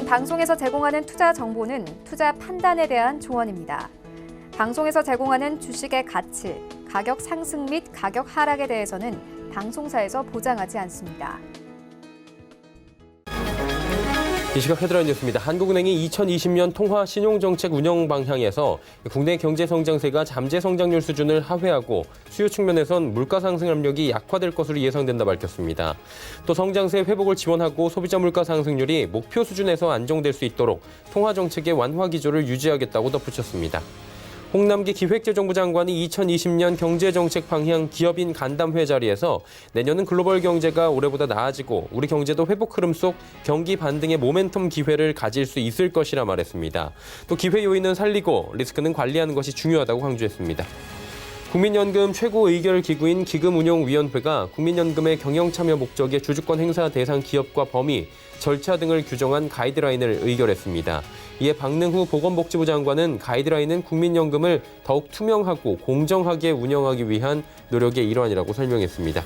방송에서 제공하는 투자 정보는 투자 판단에 대한 조언입니다. 방송에서 제공하는 주식의 가치, 가격 상승 및 가격 하락에 대해서는 방송사에서 보장하지 않습니다. 이 시각 헤드라인 뉴스입니다. 한국은행이 2020년 통화 신용정책 운영 방향에서 국내 경제 성장세가 잠재 성장률 수준을 하회하고 수요 측면에선 물가 상승 압력이 약화될 것으로 예상된다 밝혔습니다. 또 성장세 회복을 지원하고 소비자 물가 상승률이 목표 수준에서 안정될 수 있도록 통화 정책의 완화 기조를 유지하겠다고 덧붙였습니다. 홍남기 기획재정부 장관이 2020년 경제정책 방향 기업인 간담회 자리에서 내년은 글로벌 경제가 올해보다 나아지고 우리 경제도 회복 흐름 속 경기 반등의 모멘텀 기회를 가질 수 있을 것이라 말했습니다. 또 기회 요인은 살리고 리스크는 관리하는 것이 중요하다고 강조했습니다. 국민연금 최고의결기구인 기금운용위원회가 국민연금의 경영참여 목적의 주주권 행사 대상 기업과 범위, 절차 등을 규정한 가이드라인을 의결했습니다. 이에 박능후 보건복지부 장관은 가이드라인은 국민연금을 더욱 투명하고 공정하게 운영하기 위한 노력의 일환이라고 설명했습니다.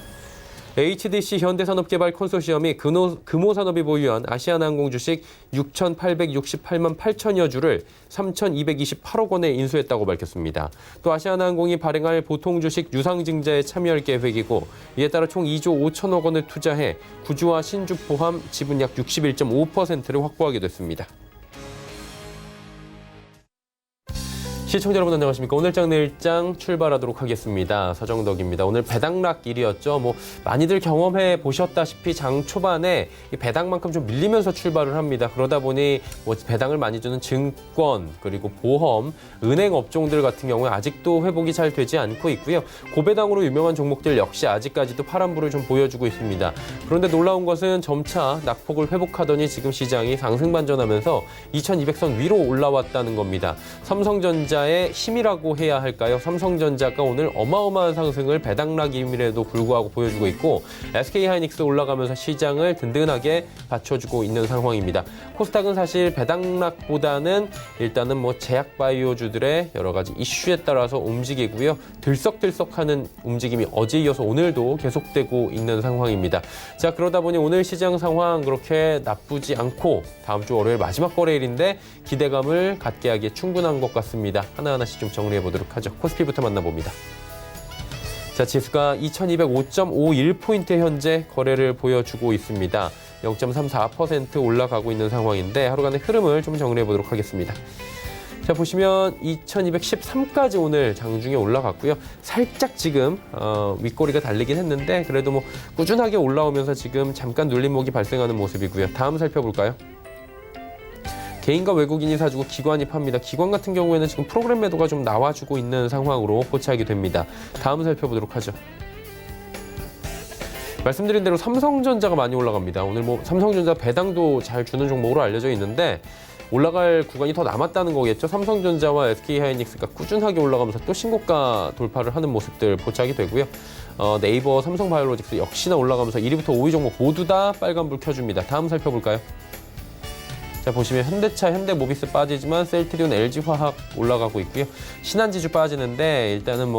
HDC 현대산업개발 컨소시엄이 금호산업이 보유한 아시아나항공 주식 6,868만 8천여 주를 3,228억 원에 인수했다고 밝혔습니다. 또 아시아나항공이 발행할 보통주식 유상증자에 참여할 계획이고 이에 따라 총 2조 5천억 원을 투자해 구주와 신주 포함 지분 약 61.5%를 확보하게 됐습니다. 시청자 여러분 안녕하십니까. 오늘장 내일장 출발하도록 하겠습니다. 서정덕입니다. 오늘 배당락일이었죠. 많이들 경험해 보셨다시피 장 초반에 이 배당만큼 좀 밀리면서 출발을 합니다. 그러다 보니 배당을 많이 주는 증권 그리고 보험, 은행 업종들 같은 경우에 아직도 회복이 잘 되지 않고 있고요. 고배당으로 유명한 종목들 역시 아직까지도 파란불을 좀 보여주고 있습니다. 그런데 놀라운 것은 점차 낙폭을 회복하더니 지금 시장이 상승 반전하면서 2200선 위로 올라왔다는 겁니다. 삼성전자의 힘이라고 해야 할까요? 삼성전자가 오늘 어마어마한 상승을 배당락임에도 불구하고 보여주고 있고 SK하이닉스 올라가면서 시장을 든든하게 받쳐주고 있는 상황입니다. 코스닥은 사실 배당락보다는 일단은 제약바이오주들의 여러 가지 이슈에 따라서 움직이고요. 들썩들썩하는 움직임이 어제 이어서 오늘도 계속되고 있는 상황입니다. 자, 그러다 보니 오늘 시장 상황 그렇게 나쁘지 않고 다음 주 월요일 마지막 거래일인데 기대감을 갖게 하기에 충분한 것 같습니다. 하나하나씩 좀 정리해 보도록 하죠. 코스피부터 만나봅니다. 자, 지수가 2205.51포인트 현재 거래를 보여주고 있습니다. 0.34% 올라가고 있는 상황인데 하루간의 흐름을 좀 정리해 보도록 하겠습니다. 자, 보시면 2213까지 오늘 장중에 올라갔고요. 살짝 지금 윗꼬리가 달리긴 했는데 그래도 꾸준하게 올라오면서 지금 잠깐 눌림목이 발생하는 모습이고요. 다음 살펴볼까요? 개인과 외국인이 사주고 기관이 팝니다. 기관 같은 경우에는 지금 프로그램 매도가 좀 나와주고 있는 상황으로 포착이 됩니다. 다음 살펴보도록 하죠. 말씀드린 대로 삼성전자가 많이 올라갑니다. 오늘 삼성전자 배당도 잘 주는 종목으로 알려져 있는데 올라갈 구간이 더 남았다는 거겠죠. 삼성전자와 SK하이닉스가 꾸준하게 올라가면서 또 신고가 돌파를 하는 모습들 포착이 되고요. 네이버, 삼성바이오로직스 역시나 올라가면서 1위부터 5위 종목 모두 다 빨간불 켜줍니다. 다음 살펴볼까요? 자, 보시면 현대차, 현대모비스 빠지지만 셀트리온, LG화학 올라가고 있고요. 신한지주 빠지는데 일단은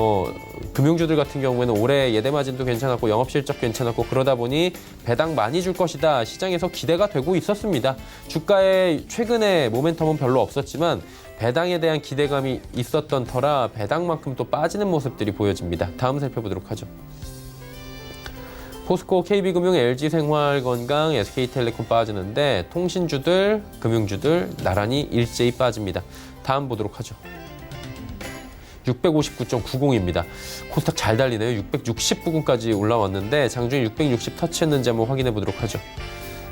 금융주들 같은 경우에는 올해 예대마진도 괜찮았고 영업실적 괜찮았고 그러다 보니 배당 많이 줄 것이다. 시장에서 기대가 되고 있었습니다. 주가에 최근에 모멘텀은 별로 없었지만 배당에 대한 기대감이 있었던 터라 배당만큼 또 빠지는 모습들이 보여집니다. 다음 살펴보도록 하죠. 포스코, KB금융, LG생활건강, SK텔레콤 빠지는데 통신주들, 금융주들 나란히 일제히 빠집니다. 다음 보도록 하죠. 659.90입니다. 코스닥 잘 달리네요. 660 부근까지 올라왔는데 장중에 660 터치했는지 한번 확인해 보도록 하죠.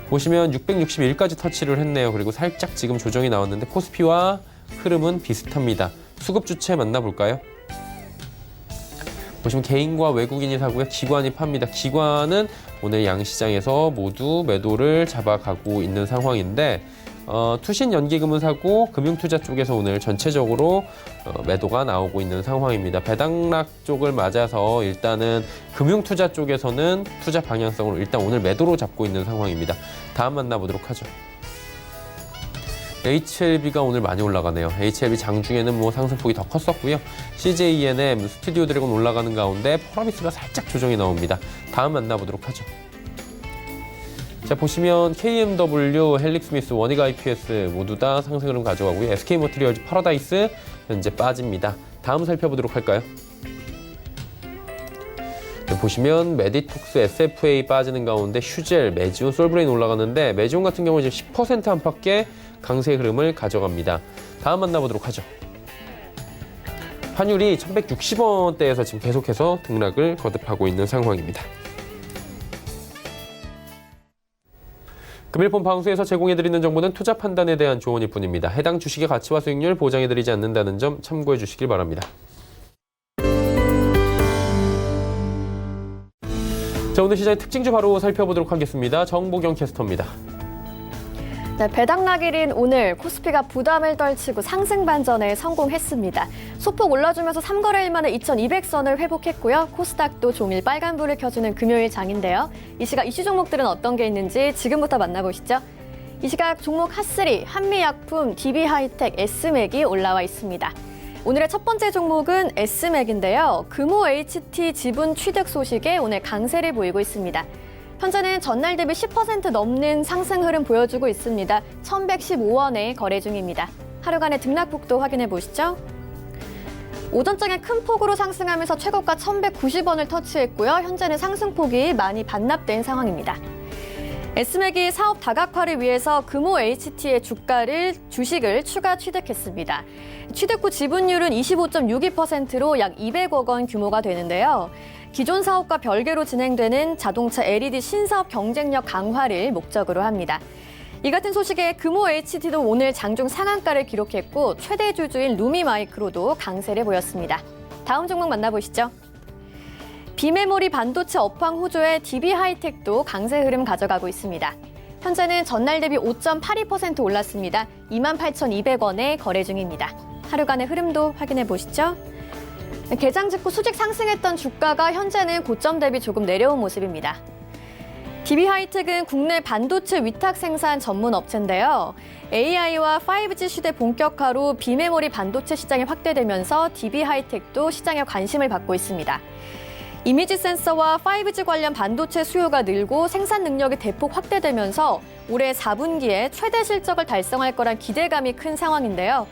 보시면 661까지 터치를 했네요. 그리고 살짝 지금 조정이 나왔는데 코스피와 흐름은 비슷합니다. 수급 주체 만나볼까요? 보시면 개인과 외국인이 사고요. 기관이 팝니다. 기관은 오늘 양시장에서 모두 매도를 잡아가고 있는 상황인데 투신 연기금은 사고 금융투자 쪽에서 오늘 전체적으로 매도가 나오고 있는 상황입니다. 배당락 쪽을 맞아서 일단은 금융투자 쪽에서는 투자 방향성으로 일단 오늘 매도로 잡고 있는 상황입니다. 다음 만나보도록 하죠. HLB가 오늘 많이 올라가네요. HLB 장중에는 상승폭이 더 컸었고요. CJENM, 스튜디오 드래곤 올라가는 가운데 폴라리스가 살짝 조정이 나옵니다. 다음 만나보도록 하죠. 자, 보시면 KMW, 헬릭스미스, 원익 IPS 모두 다 상승 흐름 가져가고요. SK머티리얼즈, 파라다이스 현재 빠집니다. 다음 살펴보도록 할까요? 네, 보시면 메디톡스, SFA 빠지는 가운데 휴젤, 메지온, 솔브레인 올라가는데 메지온 같은 경우는 지금 10% 안팎의 강세 흐름을 가져갑니다. 다음 만나보도록 하죠. 환율이 1160원대에서 지금 계속해서 등락을 거듭하고 있는 상황입니다. 금일폰 방송에서 제공해드리는 정보는 투자 판단에 대한 조언일 뿐입니다. 해당 주식의 가치와 수익률 보장해드리지 않는다는 점 참고해 주시길 바랍니다. 자, 오늘 시장의 특징주 바로 살펴보도록 하겠습니다. 정보경 캐스터입니다. 네, 배당락일인 오늘 코스피가 부담을 떨치고 상승 반전에 성공했습니다. 소폭 올라주면서 3거래일 만에 2200선을 회복했고요. 코스닥도 종일 빨간불을 켜주는 금요일 장인데요. 이 시각 이슈 종목들은 어떤 게 있는지 지금부터 만나보시죠. 이 시각 종목 핫3, 한미약품, DB하이텍, S맥이 올라와 있습니다. 오늘의 첫 번째 종목은 S맥인데요. 금호 HT 지분 취득 소식에 오늘 강세를 보이고 있습니다. 현재는 전날 대비 10% 넘는 상승 흐름 보여주고 있습니다. 1115원에 거래 중입니다. 하루간의 등락폭도 확인해 보시죠. 오전장에 큰 폭으로 상승하면서 최고가 1190원을 터치했고요. 현재는 상승폭이 많이 반납된 상황입니다. S맥이 사업 다각화를 위해서 금호 HT의 주식을 추가 취득했습니다. 취득 후 지분율은 25.62%로 약 200억 원 규모가 되는데요. 기존 사업과 별개로 진행되는 자동차 LED 신사업 경쟁력 강화를 목적으로 합니다. 이 같은 소식에 금호 HT도 오늘 장중 상한가를 기록했고 최대 주주인 루미마이크로도 강세를 보였습니다. 다음 종목 만나보시죠. 비메모리 반도체 업황 호조의 DB하이텍도 강세 흐름 가져가고 있습니다. 현재는 전날 대비 5.82% 올랐습니다. 28,200원에 거래 중입니다. 하루간의 흐름도 확인해 보시죠. 개장 직후 수직 상승했던 주가가 현재는 고점 대비 조금 내려온 모습입니다. DB하이텍은 국내 반도체 위탁 생산 전문 업체인데요. AI와 5G 시대 본격화로 비메모리 반도체 시장이 확대되면서 DB하이텍도 시장에 관심을 받고 있습니다. 이미지 센서와 5G 관련 반도체 수요가 늘고 생산 능력이 대폭 확대되면서 올해 4분기에 최대 실적을 달성할 거란 기대감이 큰 상황인데요.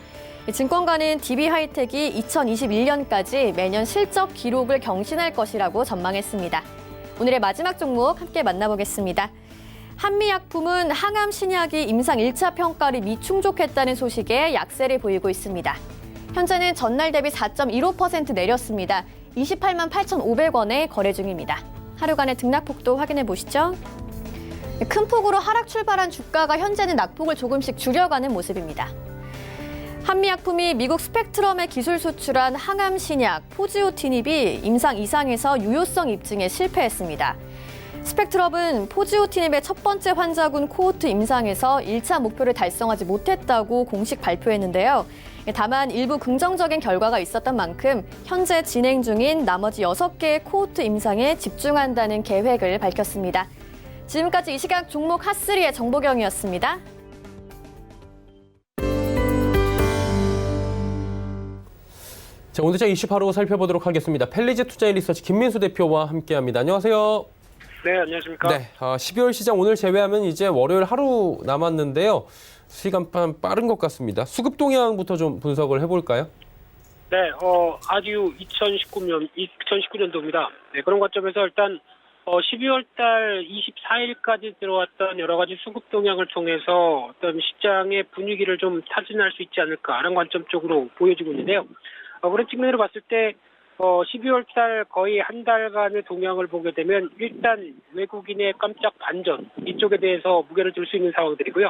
증권가는 DB하이텍이 2021년까지 매년 실적 기록을 경신할 것이라고 전망했습니다. 오늘의 마지막 종목 함께 만나보겠습니다. 한미약품은 항암 신약이 임상 1차 평가를 미충족했다는 소식에 약세를 보이고 있습니다. 현재는 전날 대비 4.15% 내렸습니다. 28만 8,500원에 거래 중입니다. 하루간의 등락폭도 확인해 보시죠. 큰 폭으로 하락 출발한 주가가 현재는 낙폭을 조금씩 줄여가는 모습입니다. 한미약품이 미국 스펙트럼에 기술 수출한 항암 신약 포지오티닙이 임상 2상에서 유효성 입증에 실패했습니다. 스펙트럼은 포지오티닙의 첫 번째 환자군 코호트 임상에서 1차 목표를 달성하지 못했다고 공식 발표했는데요. 다만 일부 긍정적인 결과가 있었던 만큼 현재 진행 중인 나머지 6개의 코호트 임상에 집중한다는 계획을 밝혔습니다. 지금까지 이 시각 종목 핫3의 정보경이었습니다. 자, 오늘장 이슈 바로 살펴보도록 하겠습니다. 펠리즈 투자인리서치 김민수 대표와 함께합니다. 안녕하세요. 네, 안녕하십니까. 네, 12월 시장 오늘 제외하면 이제 월요일 하루 남았는데요. 시간판 빠른 것 같습니다. 수급 동향부터 좀 분석을 해볼까요? 네, 아주 2019년도입니다. 네, 그런 관점에서 일단 12월 달 24일까지 들어왔던 여러 가지 수급 동향을 통해서 어떤 시장의 분위기를 좀 타진할 수 있지 않을까라는 관점 쪽으로 보여지고 있는데요. 그런 측면으로 봤을 때 12월 달 거의 한 달간의 동향을 보게 되면 일단 외국인의 깜짝 반전 이쪽에 대해서 무게를 둘 수 있는 상황들이고요.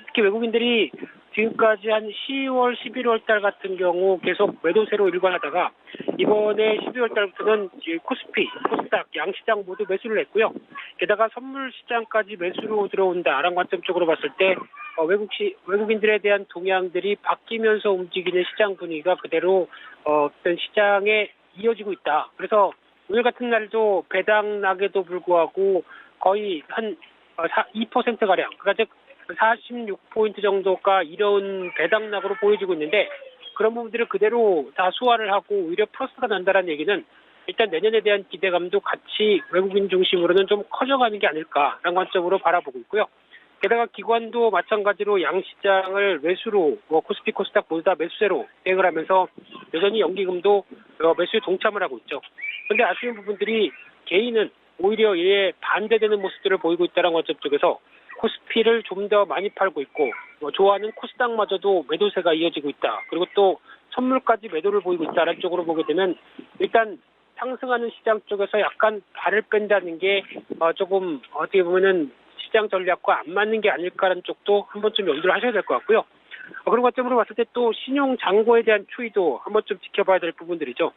특히 외국인들이 지금까지 한 10월, 11월 달 같은 경우 계속 매도세로 일관하다가 이번에 12월 달부터는 코스피, 코스닥, 양시장 모두 매수를 했고요. 게다가 선물 시장까지 매수로 들어온다라는 관점 쪽으로 봤을 때 외국인들에 대한 동향들이 바뀌면서 움직이는 시장 분위기가 그대로 어떤 시장에 이어지고 있다. 그래서 오늘 같은 날도 배당락에도 불구하고 거의 한 2%가량, 그러니까 즉 46포인트 정도가 이런 배당락으로 보여지고 있는데 그런 부분들을 그대로 다 소화를 하고 오히려 플러스가 난다는 얘기는 일단 내년에 대한 기대감도 같이 외국인 중심으로는 좀 커져가는 게 아닐까라는 관점으로 바라보고 있고요. 게다가 기관도 마찬가지로 양시장을 매수로 코스피 코스닥 모두 다 매수세로 대응을 하면서 여전히 연기금도 매수에 동참을 하고 있죠. 그런데 아쉬운 부분들이 개인은 오히려 이에 반대되는 모습들을 보이고 있다는 관점 쪽에서 코스피를 좀 더 많이 팔고 있고 좋아하는 코스닥마저도 매도세가 이어지고 있다. 그리고 또 선물까지 매도를 보이고 있다는 쪽으로 보게 되면 일단 상승하는 시장 쪽에서 약간 발을 뺀다는 게 조금 어떻게 보면은 시장 전략과 안 맞는 게 아닐까라는 쪽도 한 번쯤 염두를 하셔야 될 것 같고요. 그런 관점으로 봤을 때 또 신용 잔고에 대한 추이도 한 번쯤 지켜봐야 될 부분들이죠.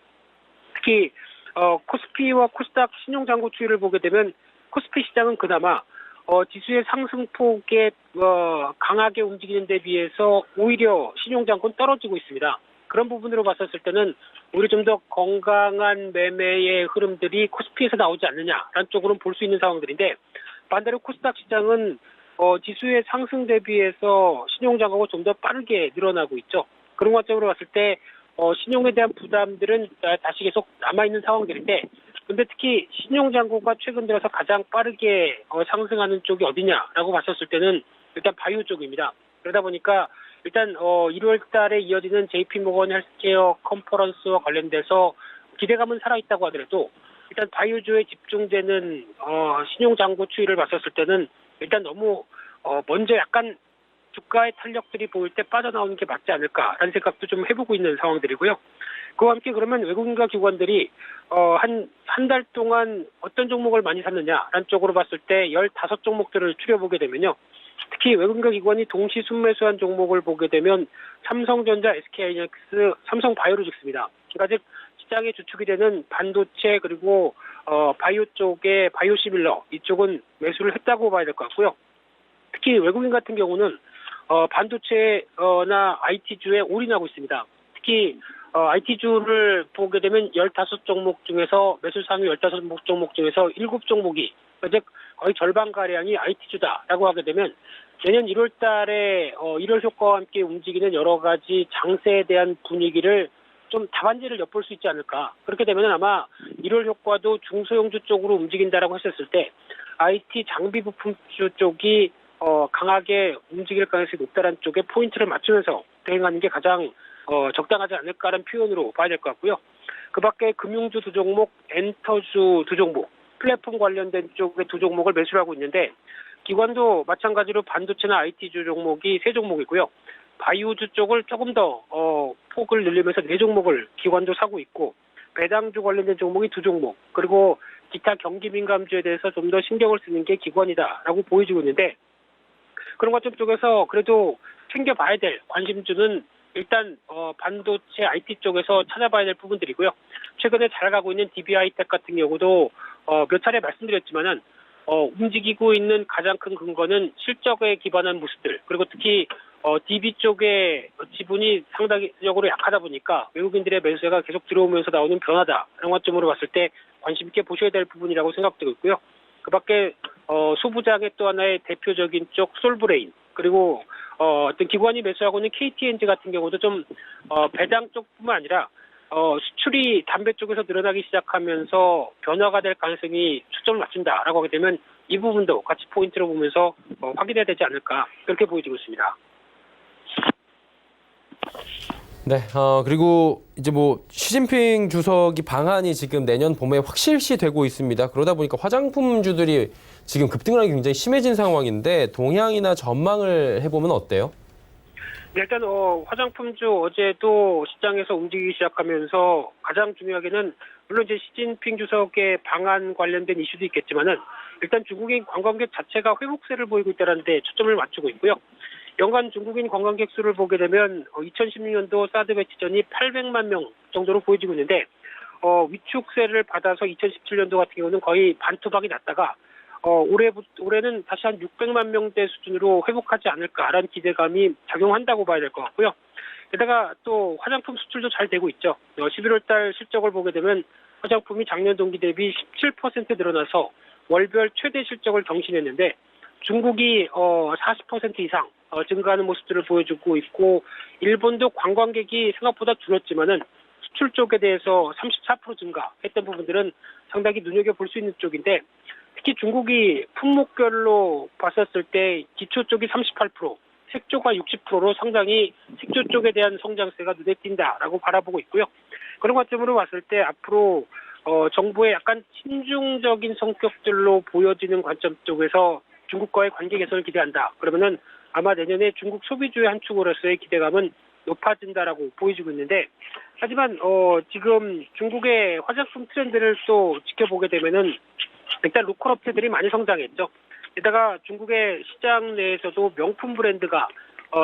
특히 코스피와 코스닥 신용 잔고 추이를 보게 되면 코스피 시장은 그나마 지수의 상승폭에 강하게 움직이는 데 비해서 오히려 신용 잔고는 떨어지고 있습니다. 그런 부분으로 봤었을 때는 오히려 좀 더 건강한 매매의 흐름들이 코스피에서 나오지 않느냐라는 쪽으로는 볼 수 있는 상황들인데 반대로 코스닥 시장은 지수의 상승 대비해서 신용 잔고가 좀 더 빠르게 늘어나고 있죠. 그런 관점으로 봤을 때 신용에 대한 부담들은 다시 계속 남아있는 상황들인데 근데 특히 신용 잔고가 최근 들어서 가장 빠르게 상승하는 쪽이 어디냐라고 봤었을 때는 일단 바이오 쪽입니다. 그러다 보니까 일단 1월 달에 이어지는 JP모건 헬스케어 컨퍼런스와 관련돼서 기대감은 살아있다고 하더라도 일단 바이오주에 집중되는 신용 잔고 추이를 봤었을 때는 일단 너무 먼저 약간 주가의 탄력들이 보일 때 빠져나오는 게 맞지 않을까라는 생각도 좀 해보고 있는 상황들이고요. 그와 함께 그러면 외국인과 기관들이 한 달 동안 어떤 종목을 많이 샀느냐라는 쪽으로 봤을 때 15종목들을 추려보게 되면요. 특히 외국인과 기관이 동시 순매수한 종목을 보게 되면 삼성전자, SK하이닉스, 삼성바이오로직스입니다. 그러니까 즉 시장의 주축이 되는 반도체 그리고 바이오 쪽의 바이오시밀러 이쪽은 매수를 했다고 봐야 될 것 같고요. 특히 외국인 같은 경우는 반도체나 IT주에 올인하고 있습니다. 특히 IT주를 보게 되면 15종목 중에서 매수 상위 15종목 중에서 7종목이 즉 거의 절반가량이 IT주다라고 하게 되면 내년 1월 달에 1월 효과와 함께 움직이는 여러 가지 장세에 대한 분위기를 좀 답안지를 엿볼 수 있지 않을까. 그렇게 되면 아마 1월 효과도 중소형주 쪽으로 움직인다라고 했었을 때 IT 장비 부품주 쪽이 강하게 움직일 가능성이 높다는 쪽에 포인트를 맞추면서 대응하는 게 가장 적당하지 않을까라는 표현으로 봐야 될 것 같고요. 그 밖에 금융주 두 종목, 엔터주 두 종목, 플랫폼 관련된 쪽의 두 종목을 매수를 하고 있는데 기관도 마찬가지로 반도체나 IT주 종목이 3종목이고요. 바이오주 쪽을 조금 더 폭을 늘리면서 4종목을 기관도 사고 있고 배당주 관련된 종목이 2종목 그리고 기타 경기 민감주에 대해서 좀 더 신경을 쓰는 게 기관이다라고 보여지고 있는데 그런 관점 쪽에서 그래도 챙겨봐야 될 관심주는 일단 반도체 IT 쪽에서 찾아봐야 될 부분들이고요. 최근에 잘 가고 있는 DB하이텍 같은 경우도 몇 차례 말씀드렸지만은 움직이고 있는 가장 큰 근거는 실적에 기반한 모습들 그리고 특히 DB 쪽의 지분이 상당적으로 약하다 보니까 외국인들의 매수세가 계속 들어오면서 나오는 변화다라는 관점으로 봤을 때 관심 있게 보셔야 될 부분이라고 생각되고 있고요. 그 밖에 소부장의 또 하나의 대표적인 쪽 솔브레인 그리고 어떤 기관이 매수하고 있는 KTNG 같은 경우도 좀 배당 쪽뿐만 아니라 수출이 담배 쪽에서 늘어나기 시작하면서 변화가 될 가능성이 초점을 맞춘다라고 하게 되면 이 부분도 같이 포인트로 보면서 확인해야 되지 않을까 그렇게 보여지고 있습니다. 네, 그리고 이제 시진핑 주석이 방한이 지금 내년 봄에 확실시 되고 있습니다. 그러다 보니까 화장품주들이 지금 급등하기 굉장히 심해진 상황인데 동향이나 전망을 해보면 어때요? 네, 일단 화장품주 어제도 시장에서 움직이기 시작하면서 가장 중요하게는 물론 이제 시진핑 주석의 방한 관련된 이슈도 있겠지만은 일단 중국인 관광객 자체가 회복세를 보이고 있다는 데 초점을 맞추고 있고요. 연간 중국인 관광객 수를 보게 되면 2016년도 사드 배치 전이 800만 명 정도로 보여지고 있는데 위축세를 받아서 2017년도 같은 경우는 거의 반토막이 났다가 올해는 다시 한 600만 명대 수준으로 회복하지 않을까라는 기대감이 작용한다고 봐야 될 것 같고요. 게다가 또 화장품 수출도 잘 되고 있죠. 11월 달 실적을 보게 되면 화장품이 작년 동기 대비 17% 늘어나서 월별 최대 실적을 경신했는데 중국이 40% 이상 증가하는 모습들을 보여주고 있고 일본도 관광객이 생각보다 줄었지만은 수출 쪽에 대해서 34% 증가했던 부분들은 상당히 눈여겨볼 수 있는 쪽인데 특히 중국이 품목별로 봤었을 때 기초 쪽이 38%, 색조가 60%로 상당히 색조 쪽에 대한 성장세가 눈에 띈다라고 바라보고 있고요. 그런 관점으로 봤을 때 앞으로 정부의 약간 친중적인 성격들로 보여지는 관점 쪽에서 중국과의 관계 개선을 기대한다. 그러면은 아마 내년에 중국 소비주의 한 축으로서의 기대감은 높아진다라고 보여지고 있는데 하지만 지금 중국의 화장품 트렌드를 또 지켜보게 되면은 일단 로컬 업체들이 많이 성장했죠. 게다가 중국의 시장 내에서도 명품 브랜드가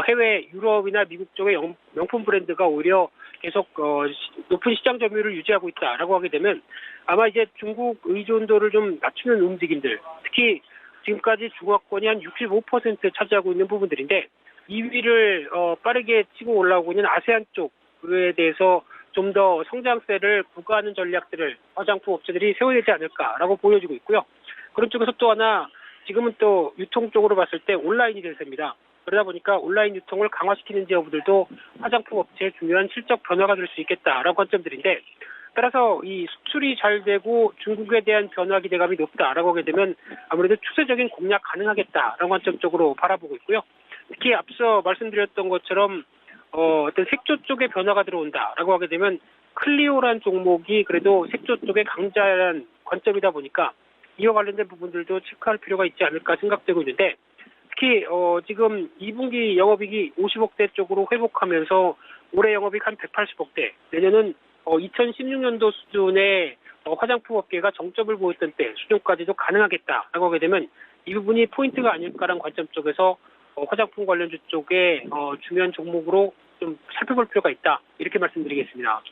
해외 유럽이나 미국 쪽의 명품 브랜드가 오히려 계속 높은 시장 점유율을 유지하고 있다라고 하게 되면 아마 이제 중국 의존도를 좀 낮추는 움직임들, 특히 지금까지 중화권이 한 65% 차지하고 있는 부분들인데 2위를 빠르게 치고 올라오고 있는 아세안 쪽에 대해서 좀 더 성장세를 부과하는 전략들을 화장품 업체들이 세워야 되지 않을까라고 보여지고 있고요. 그런 쪽에서 또 하나 지금은 또 유통 쪽으로 봤을 때 온라인이 대세입니다. 그러다 보니까 온라인 유통을 강화시키는지 여부들도 화장품 업체의 중요한 실적 변화가 될 수 있겠다라고 관점들인데 따라서 이 수출이 잘 되고 중국에 대한 변화 기대감이 높다라고 하게 되면 아무래도 추세적인 공략 가능하겠다라는 관점 쪽으로 바라보고 있고요. 특히 앞서 말씀드렸던 것처럼 어떤 색조 쪽에 변화가 들어온다라고 하게 되면 클리오란 종목이 그래도 색조 쪽에 강자란 관점이다 보니까 이와 관련된 부분들도 체크할 필요가 있지 않을까 생각되고 있는데 특히 지금 2분기 영업이익이 50억대 쪽으로 회복하면서 올해 영업이익 한 180억대, 내년은 2016년도 수준의 화장품 업계가 정점을 보였던 때 수준까지도 가능하겠다라고 하게 되면 이 부분이 포인트가 아닐까라는 관점 쪽에서 화장품 관련주 쪽에 중요한 종목으로 좀 살펴볼 필요가 있다. 이렇게 말씀드리겠습니다.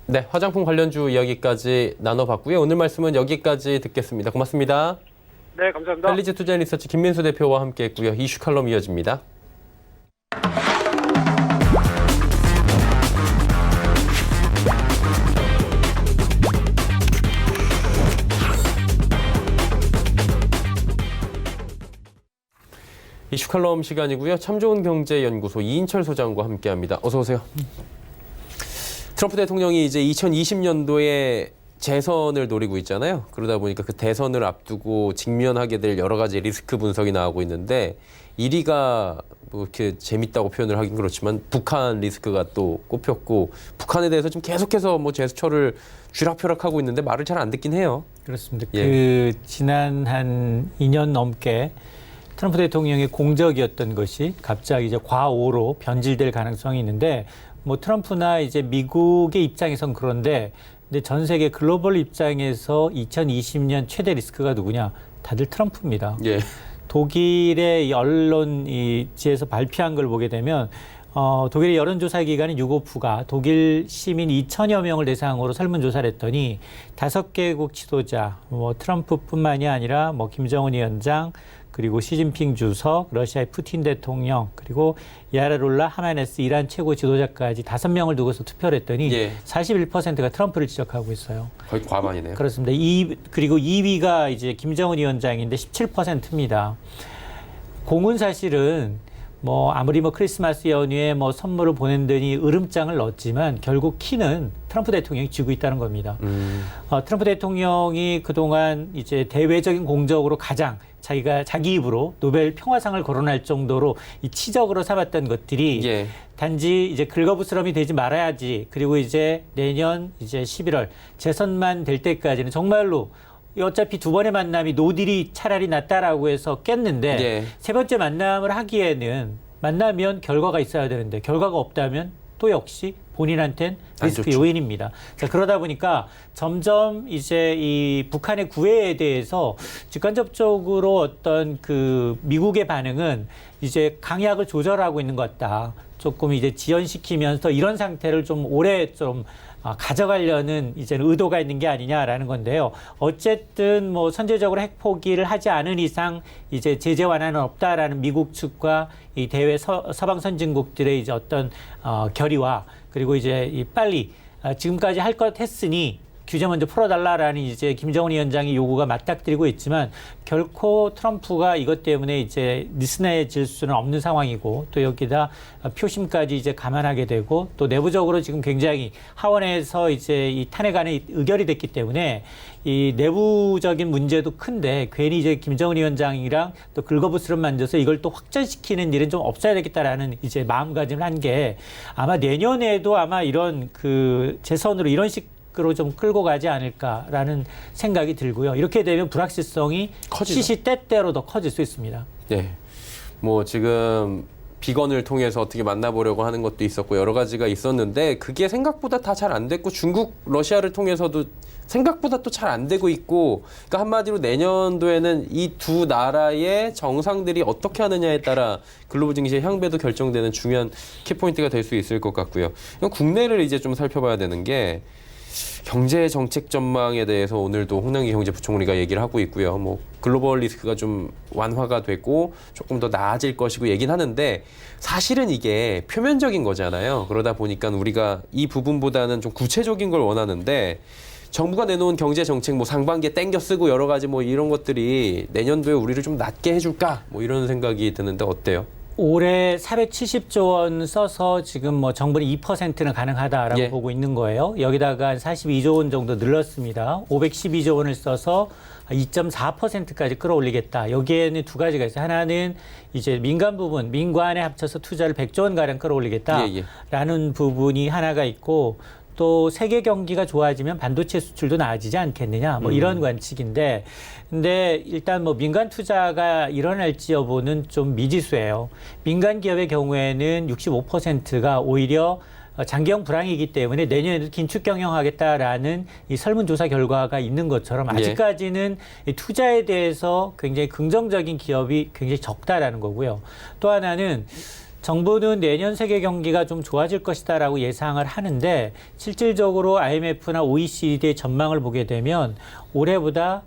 네, 화장품 관련주 이야기까지 나눠봤고요. 오늘 말씀은 여기까지 듣겠습니다. 고맙습니다. 네, 감사합니다. 펠리즈 투자리서치 김민수 대표와 함께했고요. 이슈 칼럼 이어집니다. 이슈 칼럼 시간이고요. 참 좋은 경제연구소 이인철 소장과 함께합니다. 어서 오세요. 트럼프 대통령이 이제 2020년도에 재선을 노리고 있잖아요. 그러다 보니까 그 대선을 앞두고 직면하게 될 여러 가지 리스크 분석이 나오고 있는데 1위가 뭐 이렇게 재밌다고 표현을 하긴 그렇지만 북한 리스크가 또 꼽혔고 북한에 대해서 지금 계속해서 뭐 제스처를 쥐락펴락하고 있는데 말을 잘 안 듣긴 해요. 그렇습니다. 예. 그 지난 한 2년 넘게 트럼프 대통령의 공적이었던 것이 갑자기 이제 과오로 변질될 가능성이 있는데 뭐 트럼프나 이제 미국의 입장에선 그런데 근데 전 세계 글로벌 입장에서 2020년 최대 리스크가 누구냐? 다들 트럼프입니다. 예. 독일의 이 언론지에서 발표한 걸 보게 되면 독일의 여론조사 기관인 유고프가 독일 시민 2천여 명을 대상으로 설문조사를 했더니 5개국 지도자, 뭐 트럼프뿐만이 아니라 뭐 김정은 위원장, 그리고 시진핑 주석, 러시아의 푸틴 대통령, 그리고 야라룰라 하마네스 이란 최고 지도자까지 5명을 두고서 투표를 했더니 예. 41%가 트럼프를 지적하고 있어요. 거의 과반이네요. 그렇습니다. 그리고 2위가 이제 김정은 위원장인데 17%입니다. 공은 사실은 뭐 아무리 뭐 크리스마스 연휴에 뭐 선물을 보낸더니 으름장을 넣었지만 결국 키는 트럼프 대통령이 쥐고 있다는 겁니다. 트럼프 대통령이 그동안 이제 대외적인 공적으로 가장 자기가 자기 입으로 노벨 평화상을 거론할 정도로 이 치적으로 삼았던 것들이 예. 단지 이제 긁어부스럼이 되지 말아야지. 그리고 이제 내년 이제 11월 재선만 될 때까지는 정말로 어차피 두 번의 만남이 노딜이 차라리 낫다라고 해서 깼는데 예. 세 번째 만남을 하기에는 만나면 결과가 있어야 되는데 결과가 없다면 또 역시 본인한텐 리스크 요인입니다. 자, 그러다 보니까 점점 이제 이 북한의 구애에 대해서 직간접적으로 어떤 그 미국의 반응은 이제 강약을 조절하고 있는 것 같다. 조금 이제 지연시키면서 이런 상태를 좀 오래 좀 가져가려는 이제는 의도가 있는 게 아니냐라는 건데요. 어쨌든 뭐 선제적으로 핵 포기를 하지 않은 이상 이제 제재 완화는 없다라는 미국 측과 이 대외 서방 선진국들의 이제 어떤 결의와 그리고 이제 이 빨리 지금까지 할 것 했으니 규제 먼저 풀어달라라는 이제 김정은 위원장의 요구가 맞닥뜨리고 있지만 결코 트럼프가 이것 때문에 이제 느슨해질 수는 없는 상황이고 또 여기다 표심까지 이제 감안하게 되고 또 내부적으로 지금 굉장히 하원에서 이제 이 탄핵안이 의결이 됐기 때문에 이 내부적인 문제도 큰데 괜히 이제 김정은 위원장이랑 또 긁어부스럼 만져서 이걸 또 확전시키는 일은 좀 없어야 되겠다라는 이제 마음가짐을 한 게 아마 내년에도 아마 이런 그 재선으로 이런 식으로 좀 끌고 가지 않을까라는 생각이 들고요. 이렇게 되면 불확실성이 시시때때로 더 커질 수 있습니다. 네. 뭐 지금 비건을 통해서 어떻게 만나보려고 하는 것도 있었고 여러 가지가 있었는데 그게 생각보다 다 잘 안 됐고 중국, 러시아를 통해서도 생각보다 또 잘 안 되고 있고 그러니까 한마디로 내년도에는 이 두 나라의 정상들이 어떻게 하느냐에 따라 글로벌 증시의 향배도 결정되는 중요한 키포인트가 될 수 있을 것 같고요. 국내를 이제 좀 살펴봐야 되는 게 경제 정책 전망에 대해서 오늘도 홍남기 경제부총리가 얘기를 하고 있고요. 뭐 글로벌 리스크가 좀 완화가 되고 조금 더 나아질 것이고 얘기는 하는데 사실은 이게 표면적인 거잖아요. 그러다 보니까 우리가 이 부분보다는 좀 구체적인 걸 원하는데 정부가 내놓은 경제 정책 뭐 상반기에 땡겨 쓰고 여러 가지 뭐 이런 것들이 내년도에 우리를 좀 낫게 해줄까 뭐 이런 생각이 드는데 어때요? 올해 470조 원 써서 지금 뭐 정부는 2%는 가능하다라고 보고 있는 거예요. 여기다가 42조 원 정도 늘렸습니다. 512조 원을 써서 2.4%까지 끌어올리겠다. 여기에는 두 가지가 있어요. 하나는 이제 민간 부분, 민관에 합쳐서 투자를 100조 원 가량 끌어올리겠다라는 부분이 하나가 있고 또 세계 경기가 좋아지면 반도체 수출도 나아지지 않겠느냐 뭐 이런 관측인데 근데 일단 뭐 민간 투자가 일어날지 여부는 좀 미지수예요. 민간 기업의 경우에는 65%가 오히려 장기형 불황이기 때문에 내년에도 긴축 경영하겠다라는 이 설문조사 결과가 있는 것처럼 아직까지는 이 투자에 대해서 굉장히 긍정적인 기업이 굉장히 적다라는 거고요. 또 하나는 정부는 내년 세계 경기가 좀 좋아질 것이다라고 예상을 하는데 실질적으로 IMF나 OECD의 전망을 보게 되면 올해보다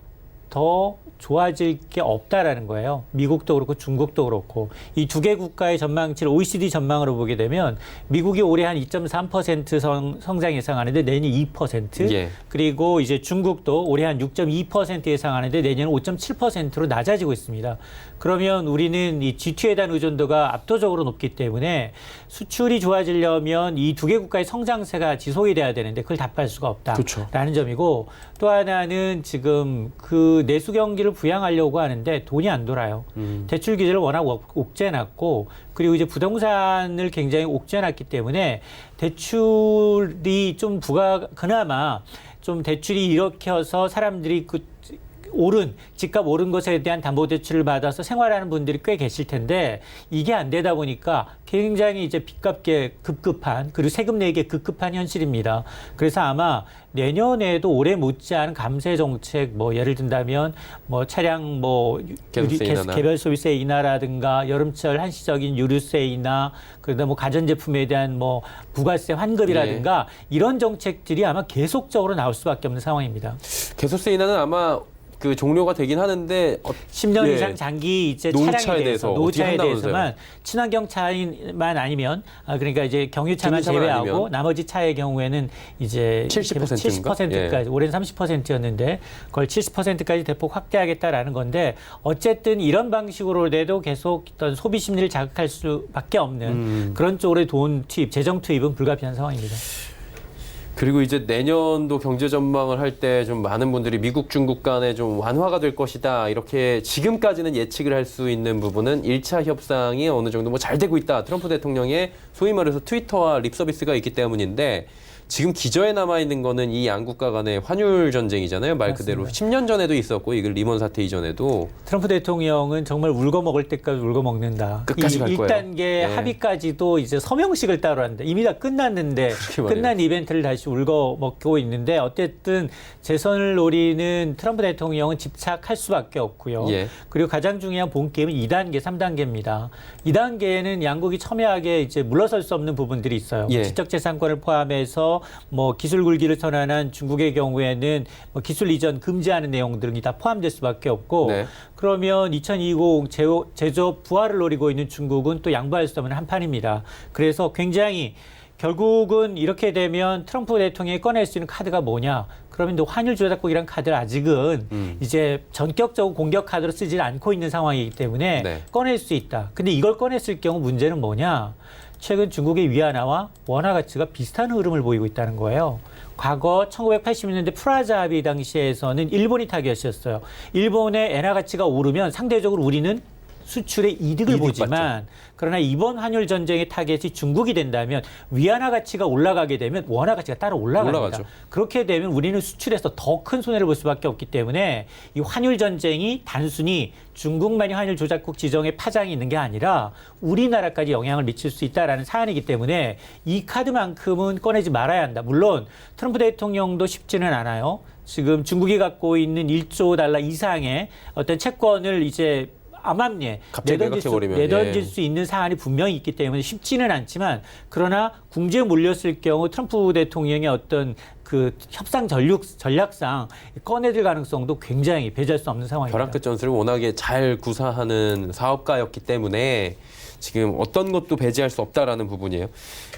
더 좋아질 게 없다라는 거예요. 미국도 그렇고 중국도 그렇고 이 두 개 국가의 전망치를 OECD 전망으로 보게 되면 미국이 올해 한 2.3% 성장 예상하는데 내년 2%, 그리고 이제 중국도 올해 한 6.2% 예상하는데 내년 5.7%로 낮아지고 있습니다. 그러면 우리는 이 G2에 대한 의존도가 압도적으로 높기 때문에 수출이 좋아지려면 이 두 개 국가의 성장세가 지속이 돼야 되는데 그걸 답할 수가 없다라는 점이고 또 하나는 지금 그 내수 경기를 부양하려고 하는데 돈이 안 돌아요. 대출 규제를 워낙 옥죄놨고 그리고 이제 부동산을 굉장히 옥죄놨기 때문에 대출이 좀 그나마 좀 대출이 일으켜서 사람들이 집값 오른 것에 대한 담보대출을 받아서 생활하는 분들이 꽤 계실 텐데 이게 안 되다 보니까 굉장히 이제 빚갚기에 급급한 그리고 세금 내기에 급급한 현실입니다. 그래서 아마 내년에도 올해 못지않은 감세 정책 뭐 예를 든다면 뭐 차량 뭐 개별 소비세 인하라든가 여름철 한시적인 유류세 인하 그러다 뭐 가전제품에 대한 뭐 부가세 환급이라든가 이런 정책들이 아마 계속적으로 나올 수밖에 없는 상황입니다. 개소세 인하는 아마 그 종료가 되긴 하는데 10년 이상 장기 이제 차량에 대해서 노후차에 대해서만 친환경 차만 아니면 그러니까 이제 경유차만 제외하고 아니면. 나머지 차의 경우에는 이제 70%까지 올해는 30%였는데 그걸 70%까지 대폭 확대하겠다라는 건데 어쨌든 이런 방식으로라도 계속 어떤 소비 심리를 자극할 수밖에 없는 그런 쪽으로의 돈 투입, 재정 투입은 불가피한 상황입니다. 그리고 이제 내년도 경제 전망을 할 때 좀 많은 분들이 미국, 중국 간에 좀 완화가 될 것이다. 이렇게 지금까지는 예측을 할 수 있는 부분은 1차 협상이 어느 정도 뭐 잘 되고 있다. 트럼프 대통령의 소위 말해서 트위터와 립 서비스가 있기 때문인데 지금 기저에 남아있는 거는 이 양국가 간의 환율 전쟁이잖아요. 말 그대로. 맞습니다. 10년 전에도 있었고 이걸 리먼 사태 이전에도. 트럼프 대통령은 정말 울고 먹을 때까지 울고 먹는다. 끝까지 갈 거예요. 1단계 합의까지도 이제 서명식을 따로 한다. 이미 다 끝났는데 끝난 이벤트를 다시 울고 먹고 있는데 어쨌든 재선을 노리는 트럼프 대통령은 집착할 수밖에 없고요. 그리고 가장 중요한 본게임은 2단계, 3단계입니다. 2단계에는 양국이 첨예하게 이제 물러설 수 없는 부분들이 있어요. 지적재산권을 포함해서 뭐 기술 굴기를 선언한 중국의 경우에는 뭐 기술 이전 금지하는 내용들이 다 포함될 수밖에 없고 그러면 2020 제조업 부활을 노리고 있는 중국은 또 양보할 수 없는 한판입니다. 그래서 굉장히 결국은 이렇게 되면 트럼프 대통령이 꺼낼 수 있는 카드가 뭐냐? 그러면 또 환율 조작국이란 카드를 아직은 이제 전격적으로 공격 카드로 쓰지 않고 있는 상황이기 때문에 네. 꺼낼 수 있다. 근데 이걸 꺼냈을 경우 문제는 뭐냐? 최근 중국의 위안화와 원화 가치가 비슷한 흐름을 보이고 있다는 거예요. 과거 1980년대 프라자 합의 당시에서는 일본이 타겟이었어요. 일본의 엔화 가치가 오르면 상대적으로 우리는 수출의 이득을 보지만 그러나 이번 환율 전쟁의 타겟이 중국이 된다면 위안화 가치가 올라가게 되면 원화 가치가 따로 올라갑니다. 올라가죠. 그렇게 되면 우리는 수출에서 더 큰 손해를 볼 수밖에 없기 때문에 이 환율 전쟁이 단순히 중국만이 환율 조작국 지정의 파장이 있는 게 아니라 우리나라까지 영향을 미칠 수 있다라는 사안이기 때문에 이 카드만큼은 꺼내지 말아야 한다. 물론 트럼프 대통령도 쉽지는 않아요. 지금 중국이 갖고 있는 1조 달러 이상의 어떤 채권을 이제 암암리에 갑자기 매각해버리면, 내던질 수 있는 사안이 분명히 있기 때문에 쉽지는 않지만 그러나 궁지에 몰렸을 경우 트럼프 대통령의 어떤 그 협상 전략상 꺼내들 가능성도 굉장히 배제할 수 없는 상황입니다. 벼랑 끝 전술을 워낙에 잘 구사하는 사업가였기 때문에 지금 어떤 것도 배제할 수 없다라는 부분이에요.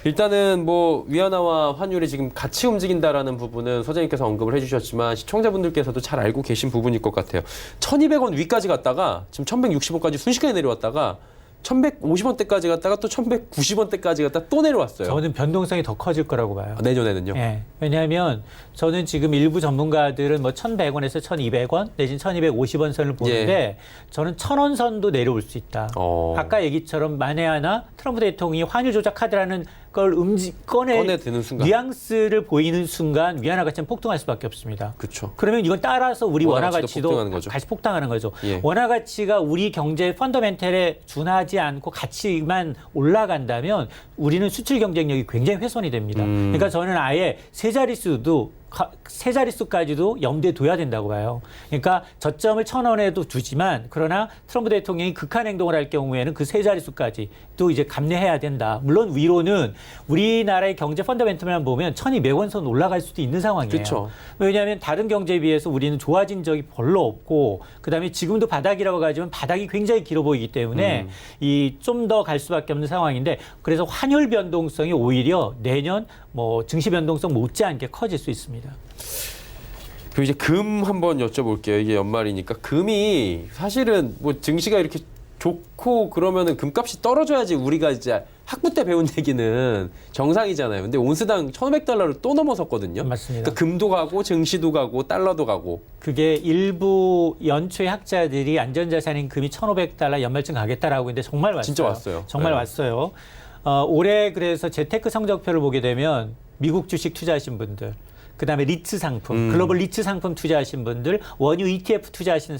일단은 뭐 위안화와 환율이 지금 같이 움직인다라는 부분은 소장님께서 언급을 해주셨지만 시청자분들께서도 잘 알고 계신 부분일 것 같아요. 1,200원 위까지 갔다가 지금 1,160원까지 순식간에 내려왔다가 1,150원대까지 갔다가 또 1,190원대까지 갔다 또 내려왔어요. 저는 변동성이 더 커질 거라고 봐요. 내년에는요? 예. 왜냐하면 저는 지금 일부 전문가들은 뭐 1,100원에서 1,200원 내지는 1,250원 선을 보는데 저는 1,000원 선도 내려올 수 있다. 아까 얘기처럼 만에 하나 트럼프 대통령이 환율 조작 카드라는 걸 꺼내드는 순간 뉘앙스를 보이는 순간 위안화 가치는 폭등할 수밖에 없습니다. 그렇죠. 그러면 이건 따라서 우리 원화 가치도 폭등하는 거죠. 같이 폭등하는 거죠. 예. 원화 가치가 우리 경제 펀더멘털에 준하지 않고 가치만 올라간다면 우리는 수출 경쟁력이 굉장히 훼손이 됩니다. 그러니까 저는 아예 세 자릿수까지도 염두에 둬야 된다고 봐요. 그러니까 저점을 1,000원에도 두지만 그러나 트럼프 대통령이 극한 행동을 할 경우에는 그 세 자릿수까지 또 이제 감내해야 된다. 물론 위로는 우리나라의 경제 펀더멘털만 보면 1,200원 선 올라갈 수도 있는 상황이에요. 그렇죠. 왜냐하면 다른 경제에 비해서 우리는 좋아진 적이 별로 없고 그다음에 지금도 바닥이라고 하지만 바닥이 굉장히 길어 보이기 때문에 이 좀 더 갈 수밖에 없는 상황인데 그래서 환율 변동성이 오히려 내년 뭐 증시 변동성 못지않게 커질 수 있습니다. 그리고 이제 금 한번 여쭤볼게요. 이게 연말이니까 금이 사실은 뭐 증시가 이렇게 좋고 그러면은 금값이 떨어져야지 우리가 이제 학부 때 배운 얘기는 정상이잖아요. 근데 온스당 1,500달러를 또 넘어섰거든요. 맞습니다. 그러니까 금도 가고 증시도 가고 달러도 가고. 그게 일부 연초의 학자들이 안전자산인 금이 1,500달러 연말쯤 가겠다라고 했는데 정말 왔어요. 진짜 왔어요. 정말 네. 왔어요. 올해 그래서 재테크 성적표를 보게 되면 미국 주식 투자하신 분들, 그다음에 리츠 상품, 글로벌 리츠 상품 투자하신 분들, 원유 ETF 투자하시는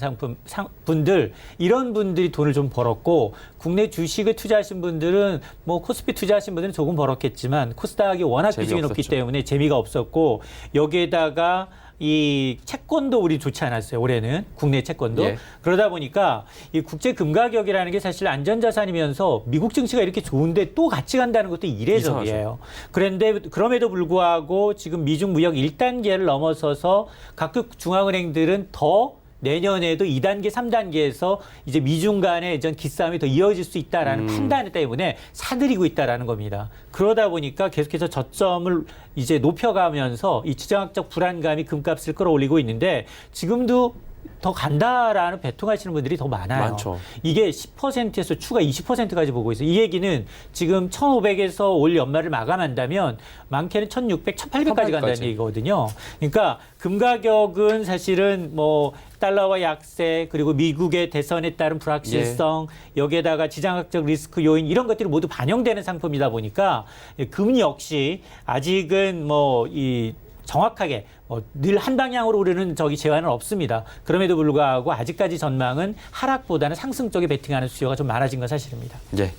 분들 이런 분들이 돈을 좀 벌었고 국내 주식을 투자하신 분들은 뭐 코스피 투자하신 분들은 조금 벌었겠지만 코스닥이 워낙 비중이 높기 때문에 재미가 없었고 여기에다가 이 채권도 우리 좋지 않았어요. 올해는 국내 채권도. 예. 그러다 보니까 이 국제 금 가격이라는 게 사실 안전자산이면서 미국 증시가 이렇게 좋은데 또 같이 간다는 것도 이례적이에요. 그런데 그럼에도 불구하고 지금 미중 무역 1단계를 넘어서서 각국 중앙은행들은 더 내년에도 2단계, 3단계에서 이제 미중 간의 이전 기싸움이 더 이어질 수 있다라는 판단 때문에 사들이고 있다라는 겁니다. 그러다 보니까 계속해서 저점을 이제 높여가면서 이 지정학적 불안감이 금값을 끌어올리고 있는데 지금도 더 간다라는 배통하시는 분들이 더 많아요. 많죠. 이게 10%에서 추가 20%까지 보고 있어요. 이 얘기는 지금 1,500에서 올 연말을 마감한다면 많게는 1,600, 1,800까지 간다는 얘기거든요. 그러니까 금 가격은 사실은 뭐 달러와 약세 그리고 미국의 대선에 따른 불확실성 여기에다가 지정학적 리스크 요인 이런 것들이 모두 반영되는 상품이다 보니까 금 역시 아직은 뭐 이 정확하게 늘 한 방향으로 오르는 제한은 없습니다. 그럼에도 불구하고 아직까지 전망은 하락보다는 상승 쪽에 베팅하는 수요가 좀 많아진 건 사실입니다. 예.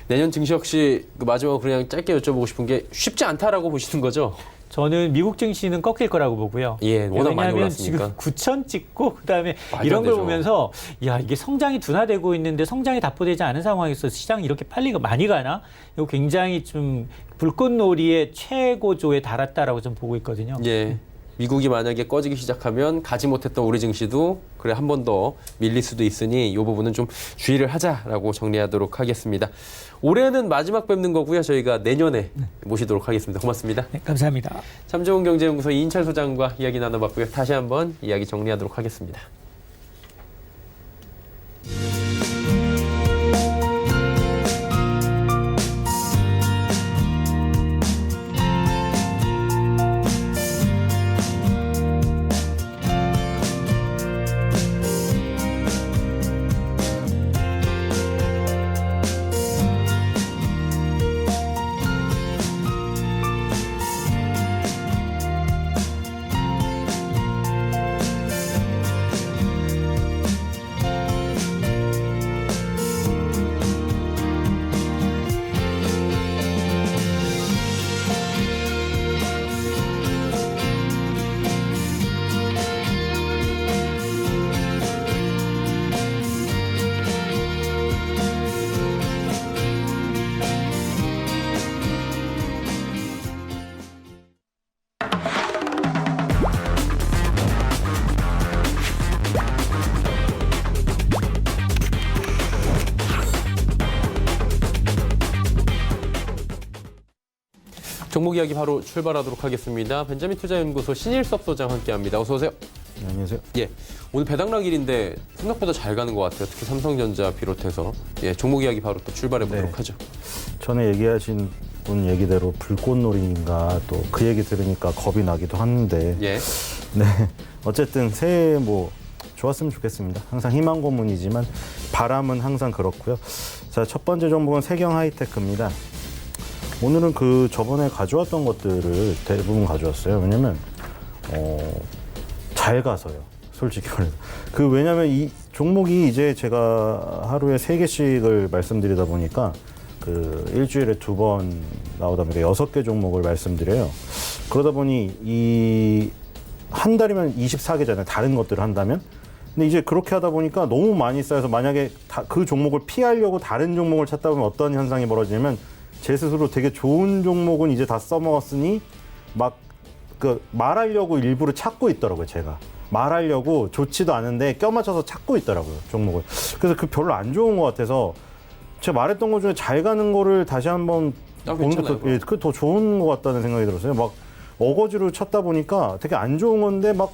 내년 증시 역시 마지막으로 그냥 짧게 여쭤보고 싶은 게 쉽지 않다라고 보시는 거죠? 저는 미국 증시는 꺾일 거라고 보고요. 예, 워낙 많이 왜냐하면 올랐으니까. 지금 9천 찍고 그다음에 말도 이런 안 걸 되죠. 보면서 야 이게 성장이 둔화되고 있는데 성장이 답보되지 않은 상황에서 시장이 이렇게 빨리 많이 가나? 이거 굉장히 좀 불꽃놀이의 최고조에 달았다라고 좀 보고 있거든요. 예. 미국이 만약에 꺼지기 시작하면 가지 못했던 우리 증시도 그래 한 번 더 밀릴 수도 있으니 이 부분은 좀 주의를 하자라고 정리하도록 하겠습니다. 올해는 마지막 뵙는 거고요. 저희가 내년에 모시도록 하겠습니다. 고맙습니다. 네, 감사합니다. 참 좋은 경제연구소 이인철 소장과 이야기 나눠봤고요. 다시 한번 이야기 정리하도록 하겠습니다. 종목 이야기 바로 출발하도록 하겠습니다. 벤자민 투자연구소 신일섭 소장 함께합니다. 어서 오세요. 네, 안녕하세요. 예, 오늘 배당락일인데 생각보다 잘 가는 것 같아요. 특히 삼성전자 비롯해서 종목 이야기 바로 또 출발해 보도록 네. 하죠. 전에 얘기하신 분 얘기대로 불꽃놀이인가 또 그 얘기 들으니까 겁이 나기도 하는데 예, 네 어쨌든 새해 뭐 좋았으면 좋겠습니다. 항상 희망 고문이지만 바람은 항상 그렇고요. 자, 첫 번째 종목은 세경 하이테크입니다. 오늘은 그 저번에 가져왔던 것들을 대부분 가져왔어요. 왜냐면 잘 가서요. 솔직히 말해서. 왜냐면 이 종목이 이제 제가 하루에 3개씩을 말씀드리다 보니까 일주일에 2번 나오다 보니까 6개 종목을 말씀드려요. 그러다 보니 이 한 달이면 24개잖아요. 다른 것들을 한다면. 근데 이제 그렇게 하다 보니까 너무 많이 쌓여서 만약에 그 종목을 피하려고 다른 종목을 찾다 보면 어떤 현상이 벌어지냐면 제 스스로 되게 좋은 종목은 이제 다 써먹었으니 막 말하려고 일부러 찾고 있더라고요, 제가. 말하려고 좋지도 않은데 껴맞춰서 찾고 있더라고요, 종목을. 그래서 별로 안 좋은 것 같아서 제가 말했던 것 중에 잘 가는 거를 다시 한번 보는 것도 그게 더 좋은 것 같다는 생각이 들었어요. 막 어거지로 찾다 보니까 되게 안 좋은 건데 막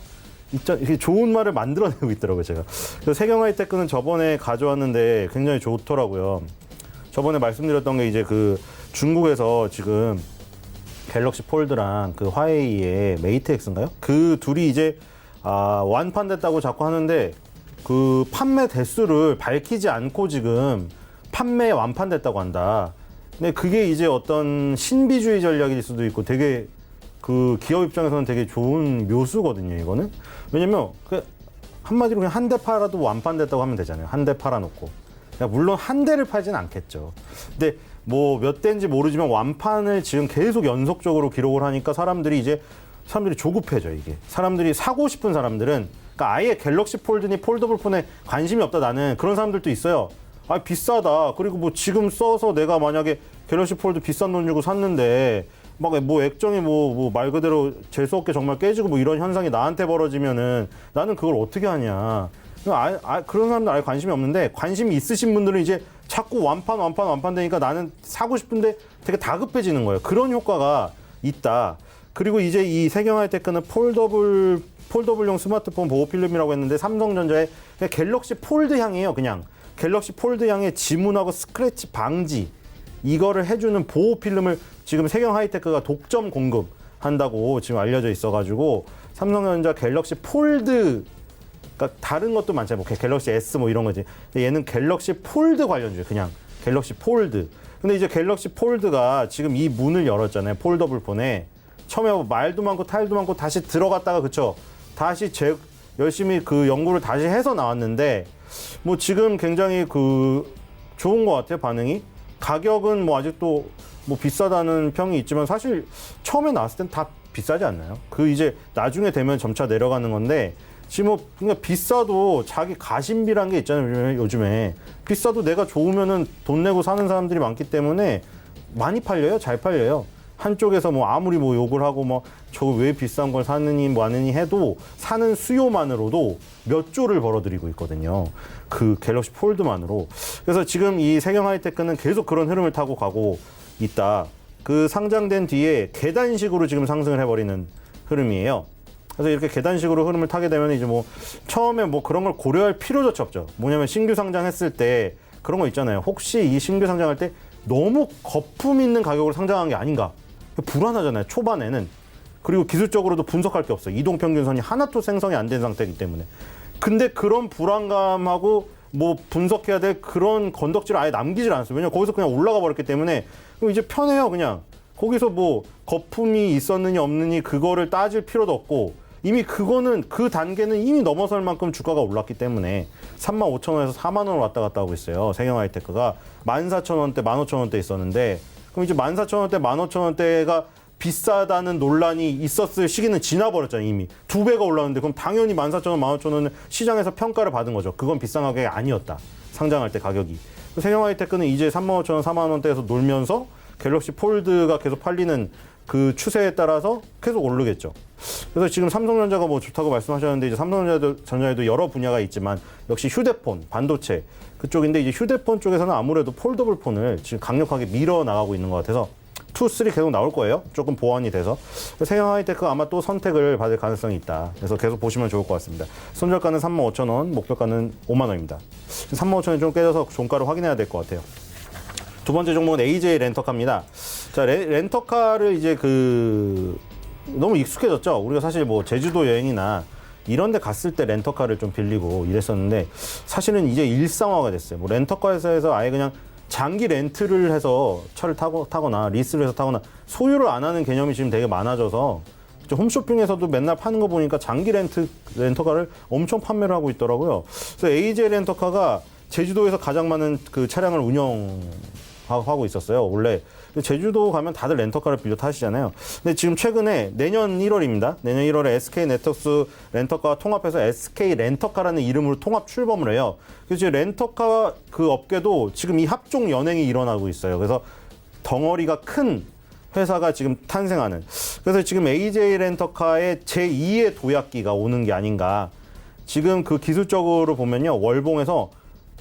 이렇게 좋은 말을 만들어내고 있더라고요, 제가. 그래서 세경 하이테크는 저번에 가져왔는데 굉장히 좋더라고요. 저번에 말씀드렸던 게 이제 중국에서 지금 갤럭시 폴드랑 화웨이의 메이트 X인가요? 그 둘이 이제 완판됐다고 자꾸 하는데 판매 대수를 밝히지 않고 지금 판매 완판됐다고 한다. 근데 그게 이제 어떤 신비주의 전략일 수도 있고 되게 기업 입장에서는 되게 좋은 묘수거든요, 이거는. 왜냐면 한마디로 그냥 한 대 팔아도 완판됐다고 하면 되잖아요. 한 대 팔아놓고. 물론 한 대를 팔진 않겠죠. 근데 뭐 몇 대인지 모르지만 완판을 지금 계속 연속적으로 기록을 하니까 사람들이 조급해져, 이게. 사람들이 사고 싶은 사람들은, 그러니까 아예 갤럭시 폴드니 폴더블 폰에 관심이 없다, 나는. 그런 사람들도 있어요. 비싸다. 그리고 뭐 지금 써서 내가 만약에 갤럭시 폴드 비싼 돈 주고 샀는데 막 액정이 말 그대로 재수없게 정말 깨지고 뭐 이런 현상이 나한테 벌어지면은 나는 그걸 어떻게 하냐. 그런 사람들 아예 관심이 없는데, 관심이 있으신 분들은 이제 자꾸 완판 되니까 나는 사고 싶은데 되게 다급해지는 거예요. 그런 효과가 있다. 그리고 이제 이 세경 하이테크는 폴더블용 스마트폰 보호 필름이라고 했는데 삼성전자의 그냥 갤럭시 폴드향이에요. 그냥 갤럭시 폴드향의 지문하고 스크래치 방지, 이거를 해주는 보호 필름을 지금 세경 하이테크가 독점 공급한다고 지금 알려져 있어가지고 삼성전자 갤럭시 폴드, 그러니까 다른 것도 많잖아요. 뭐 갤럭시 S 뭐 이런 거지. 얘는 갤럭시 폴드 관련주예요. 그냥 갤럭시 폴드. 근데 이제 갤럭시 폴드가 지금 이 문을 열었잖아요. 폴더블 폰에. 처음에 말도 많고 탈도 많고 다시 들어갔다가 그쵸. 다시 열심히 연구를 다시 해서 나왔는데 뭐 지금 굉장히 좋은 것 같아요, 반응이. 가격은 뭐 아직도 뭐 비싸다는 평이 있지만 사실 처음에 나왔을 땐 다 비싸지 않나요? 이제 나중에 되면 점차 내려가는 건데 지금 그러니까 비싸도 자기 가심비란 게 있잖아요, 요즘에. 비싸도 내가 좋으면은 돈 내고 사는 사람들이 많기 때문에 많이 팔려요, 잘 팔려요. 한쪽에서 뭐 아무리 뭐 욕을 하고 뭐 저거 왜 비싼 걸 사느니 뭐하느니 해도 사는 수요만으로도 몇 조를 벌어들이고 있거든요. 그 갤럭시 폴드만으로. 그래서 지금 이 세경 하이테크는 계속 그런 흐름을 타고 가고 있다. 그 상장된 뒤에 계단식으로 지금 상승을 해버리는 흐름이에요. 그래서 이렇게 계단식으로 흐름을 타게 되면 이제 뭐 처음에 뭐 그런 걸 고려할 필요조차 없죠. 뭐냐면 신규 상장했을 때 그런 거 있잖아요. 혹시 이 신규 상장할 때 너무 거품 있는 가격으로 상장한 게 아닌가. 불안하잖아요. 초반에는. 그리고 기술적으로도 분석할 게 없어요. 이동평균선이 하나도 생성이 안 된 상태이기 때문에. 근데 그런 불안감하고 뭐 분석해야 될 그런 건덕지를 아예 남기질 않았어요. 왜냐면 거기서 그냥 올라가 버렸기 때문에 그럼 이제 편해요. 그냥 거기서 뭐 거품이 있었느니 없느니 그거를 따질 필요도 없고 이미 그거는 그 단계는 이미 넘어설 만큼 주가가 올랐기 때문에 35,000원에서 4만 원을 왔다 갔다 하고 있어요. 세경 하이테크가 14,000원대, 15,000원대 있었는데 그럼 이제 14,000원대, 15,000원대가 비싸다는 논란이 있었을 시기는 지나버렸잖아요. 이미 2배가 올랐는데 그럼 당연히 14,000원, 15,000원은 시장에서 평가를 받은 거죠. 그건 비싼 가격이 아니었다. 상장할 때 가격이. 세경 하이테크는 이제 35,000원, 4만 원대에서 놀면서 갤럭시 폴드가 계속 팔리는 그 추세에 따라서 계속 오르겠죠. 그래서 지금 삼성전자가 뭐 좋다고 말씀하셨는데 이제 삼성전자에도 여러 분야가 있지만 역시 휴대폰, 반도체 그쪽인데 이제 휴대폰 쪽에서는 아무래도 폴더블 폰을 지금 강력하게 밀어 나가고 있는 것 같아서 2, 3 계속 나올 거예요. 조금 보완이 돼서. 세경 하이테크 아마 또 선택을 받을 가능성이 있다. 그래서 계속 보시면 좋을 것 같습니다. 손절가는 35,000원, 목표가는 5만 원입니다. 35,000원이 좀 깨져서 종가를 확인해야 될 것 같아요. 두 번째 종목은 AJ 렌터카입니다. 자, 렌터카를 이제 너무 익숙해졌죠. 우리가 사실 뭐 제주도 여행이나 이런 데 갔을 때 렌터카를 좀 빌리고 이랬었는데 사실은 이제 일상화가 됐어요. 뭐 렌터카 회사에서 아예 그냥 장기 렌트를 해서 차를 타거나 리스를 해서 타거나 소유를 안 하는 개념이 지금 되게 많아져서 홈쇼핑에서도 맨날 파는 거 보니까 장기 렌터카를 엄청 판매를 하고 있더라고요. 그래서 AJ 렌터카가 제주도에서 가장 많은 그 차량을 운영하고 있었어요. 원래 제주도 가면 다들 렌터카를 빌려 타시잖아요. 근데 지금 최근에 내년 1월입니다. 내년 1월에 SK 네트워크스 렌터카와 통합해서 SK 렌터카라는 이름으로 통합 출범을 해요. 그래서 렌터카 그 업계도 지금 이 합종 연행이 일어나고 있어요. 그래서 덩어리가 큰 회사가 지금 탄생하는. 그래서 지금 AJ 렌터카의 제2의 도약기가 오는 게 아닌가. 지금 그 기술적으로 보면요. 월봉에서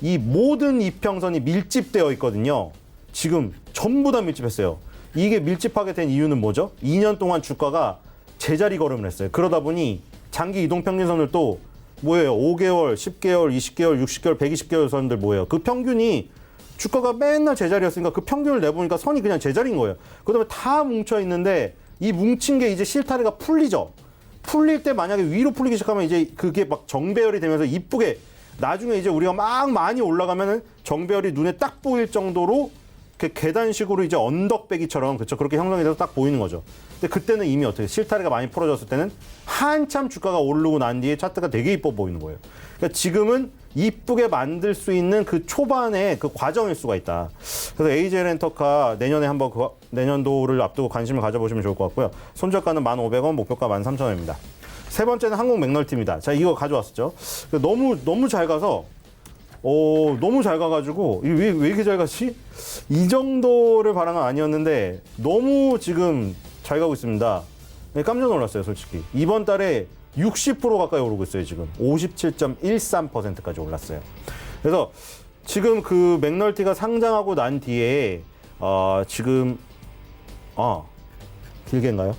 이 모든 이평선이 밀집되어 있거든요. 지금 전부 다 밀집했어요. 이게 밀집하게 된 이유는 뭐죠? 2년 동안 주가가 제자리 걸음을 했어요. 그러다 보니 장기 이동평균선들도 뭐예요? 5개월, 10개월, 20개월, 60개월, 120개월 선들 뭐예요? 그 평균이 주가가 맨날 제자리였으니까 그 평균을 내보니까 선이 그냥 제자리인 거예요. 그다음에 다 뭉쳐 있는데 이 뭉친 게 이제 실타래가 풀리죠. 풀릴 때 만약에 위로 풀리기 시작하면 이제 그게 막 정배열이 되면서 이쁘게 나중에 이제 우리가 막 많이 올라가면은 정배열이 눈에 딱 보일 정도로 계단식으로 이제 언덕배기처럼 그렇죠. 그렇게 형성이 돼서 딱 보이는 거죠. 근데 그때는 이미 어떻게 실타래가 많이 풀어졌을 때는 한참 주가가 오르고 난 뒤에 차트가 되게 이뻐 보이는 거예요. 그러니까 지금은 이쁘게 만들 수 있는 그 초반의 그 과정일 수가 있다. 그래서 AJ 렌터카 내년에 한번 내년도를 앞두고 관심을 가져보시면 좋을 것 같고요. 손절가는 1,500원, 목표가 13,000원입니다. 세 번째는 한국 맥널티입니다. 자, 이거 가져왔었죠. 너무 잘 가서 너무 잘 가가지고 왜 이렇게 잘 갔지? 이 정도를 바란 건 아니었는데 너무 지금 잘 가고 있습니다. 깜짝 놀랐어요, 솔직히. 이번 달에 60% 가까이 오르고 있어요, 지금. 57.13%까지 올랐어요. 그래서 지금 그 맥널티가 상장하고 난 뒤에 지금 길게인가요?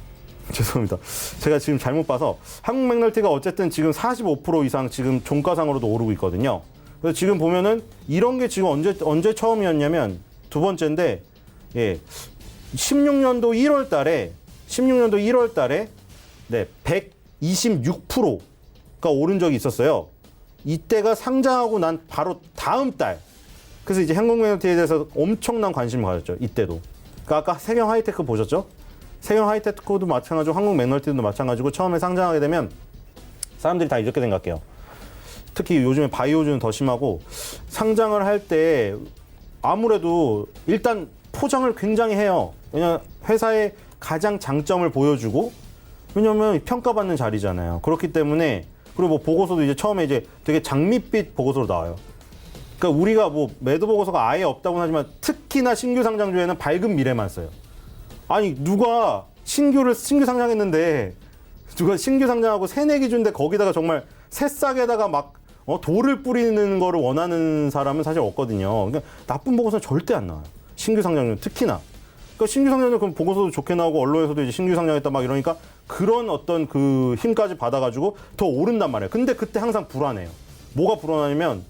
죄송합니다. 제가 지금 잘못 봐서 한국 맥널티가 어쨌든 지금 45% 이상 지금 종가상으로도 오르고 있거든요. 그래서 지금 보면은 이런 게 지금 언제 처음이었냐면 두 번째인데, 16년도 1월 달에 네, 126%가 오른 적이 있었어요. 이때가 상장하고 난 바로 다음 달. 그래서 이제 한국 맥널티에 대해서 엄청난 관심을 가졌죠. 이때도. 그러니까 아까 세경 하이테크 보셨죠? 세경 하이테크도 마찬가지고 한국 맥널티도 마찬가지고 처음에 상장하게 되면 사람들이 다 이렇게 생각해요. 특히 요즘에 바이오주는 더 심하고 상장을 할 때 아무래도 일단 포장을 굉장히 해요. 왜냐하면 회사의 가장 장점을 보여주고 왜냐하면 평가받는 자리잖아요. 그렇기 때문에 그리고 뭐 보고서도 이제 처음에 이제 되게 장밋빛 보고서로 나와요. 그러니까 우리가 뭐 매도 보고서가 아예 없다고는 하지만 특히나 신규 상장주에는 밝은 미래만 써요. 아니 누가 신규 상장했는데 누가 신규 상장하고 새내 기준인데 거기다가 정말 새싹에다가 막 돌을 뿌리는 거를 원하는 사람은 사실 없거든요. 그러니까 나쁜 보고서는 절대 안 나와요. 신규 상장률 특히나. 그러니까 신규 상장률 그럼 보고서도 좋게 나오고 언론에서도 이제 신규 상장했다 막 이러니까 그런 어떤 그 힘까지 받아가지고 더 오른단 말이에요. 근데 그때 항상 불안해요. 뭐가 불안하냐면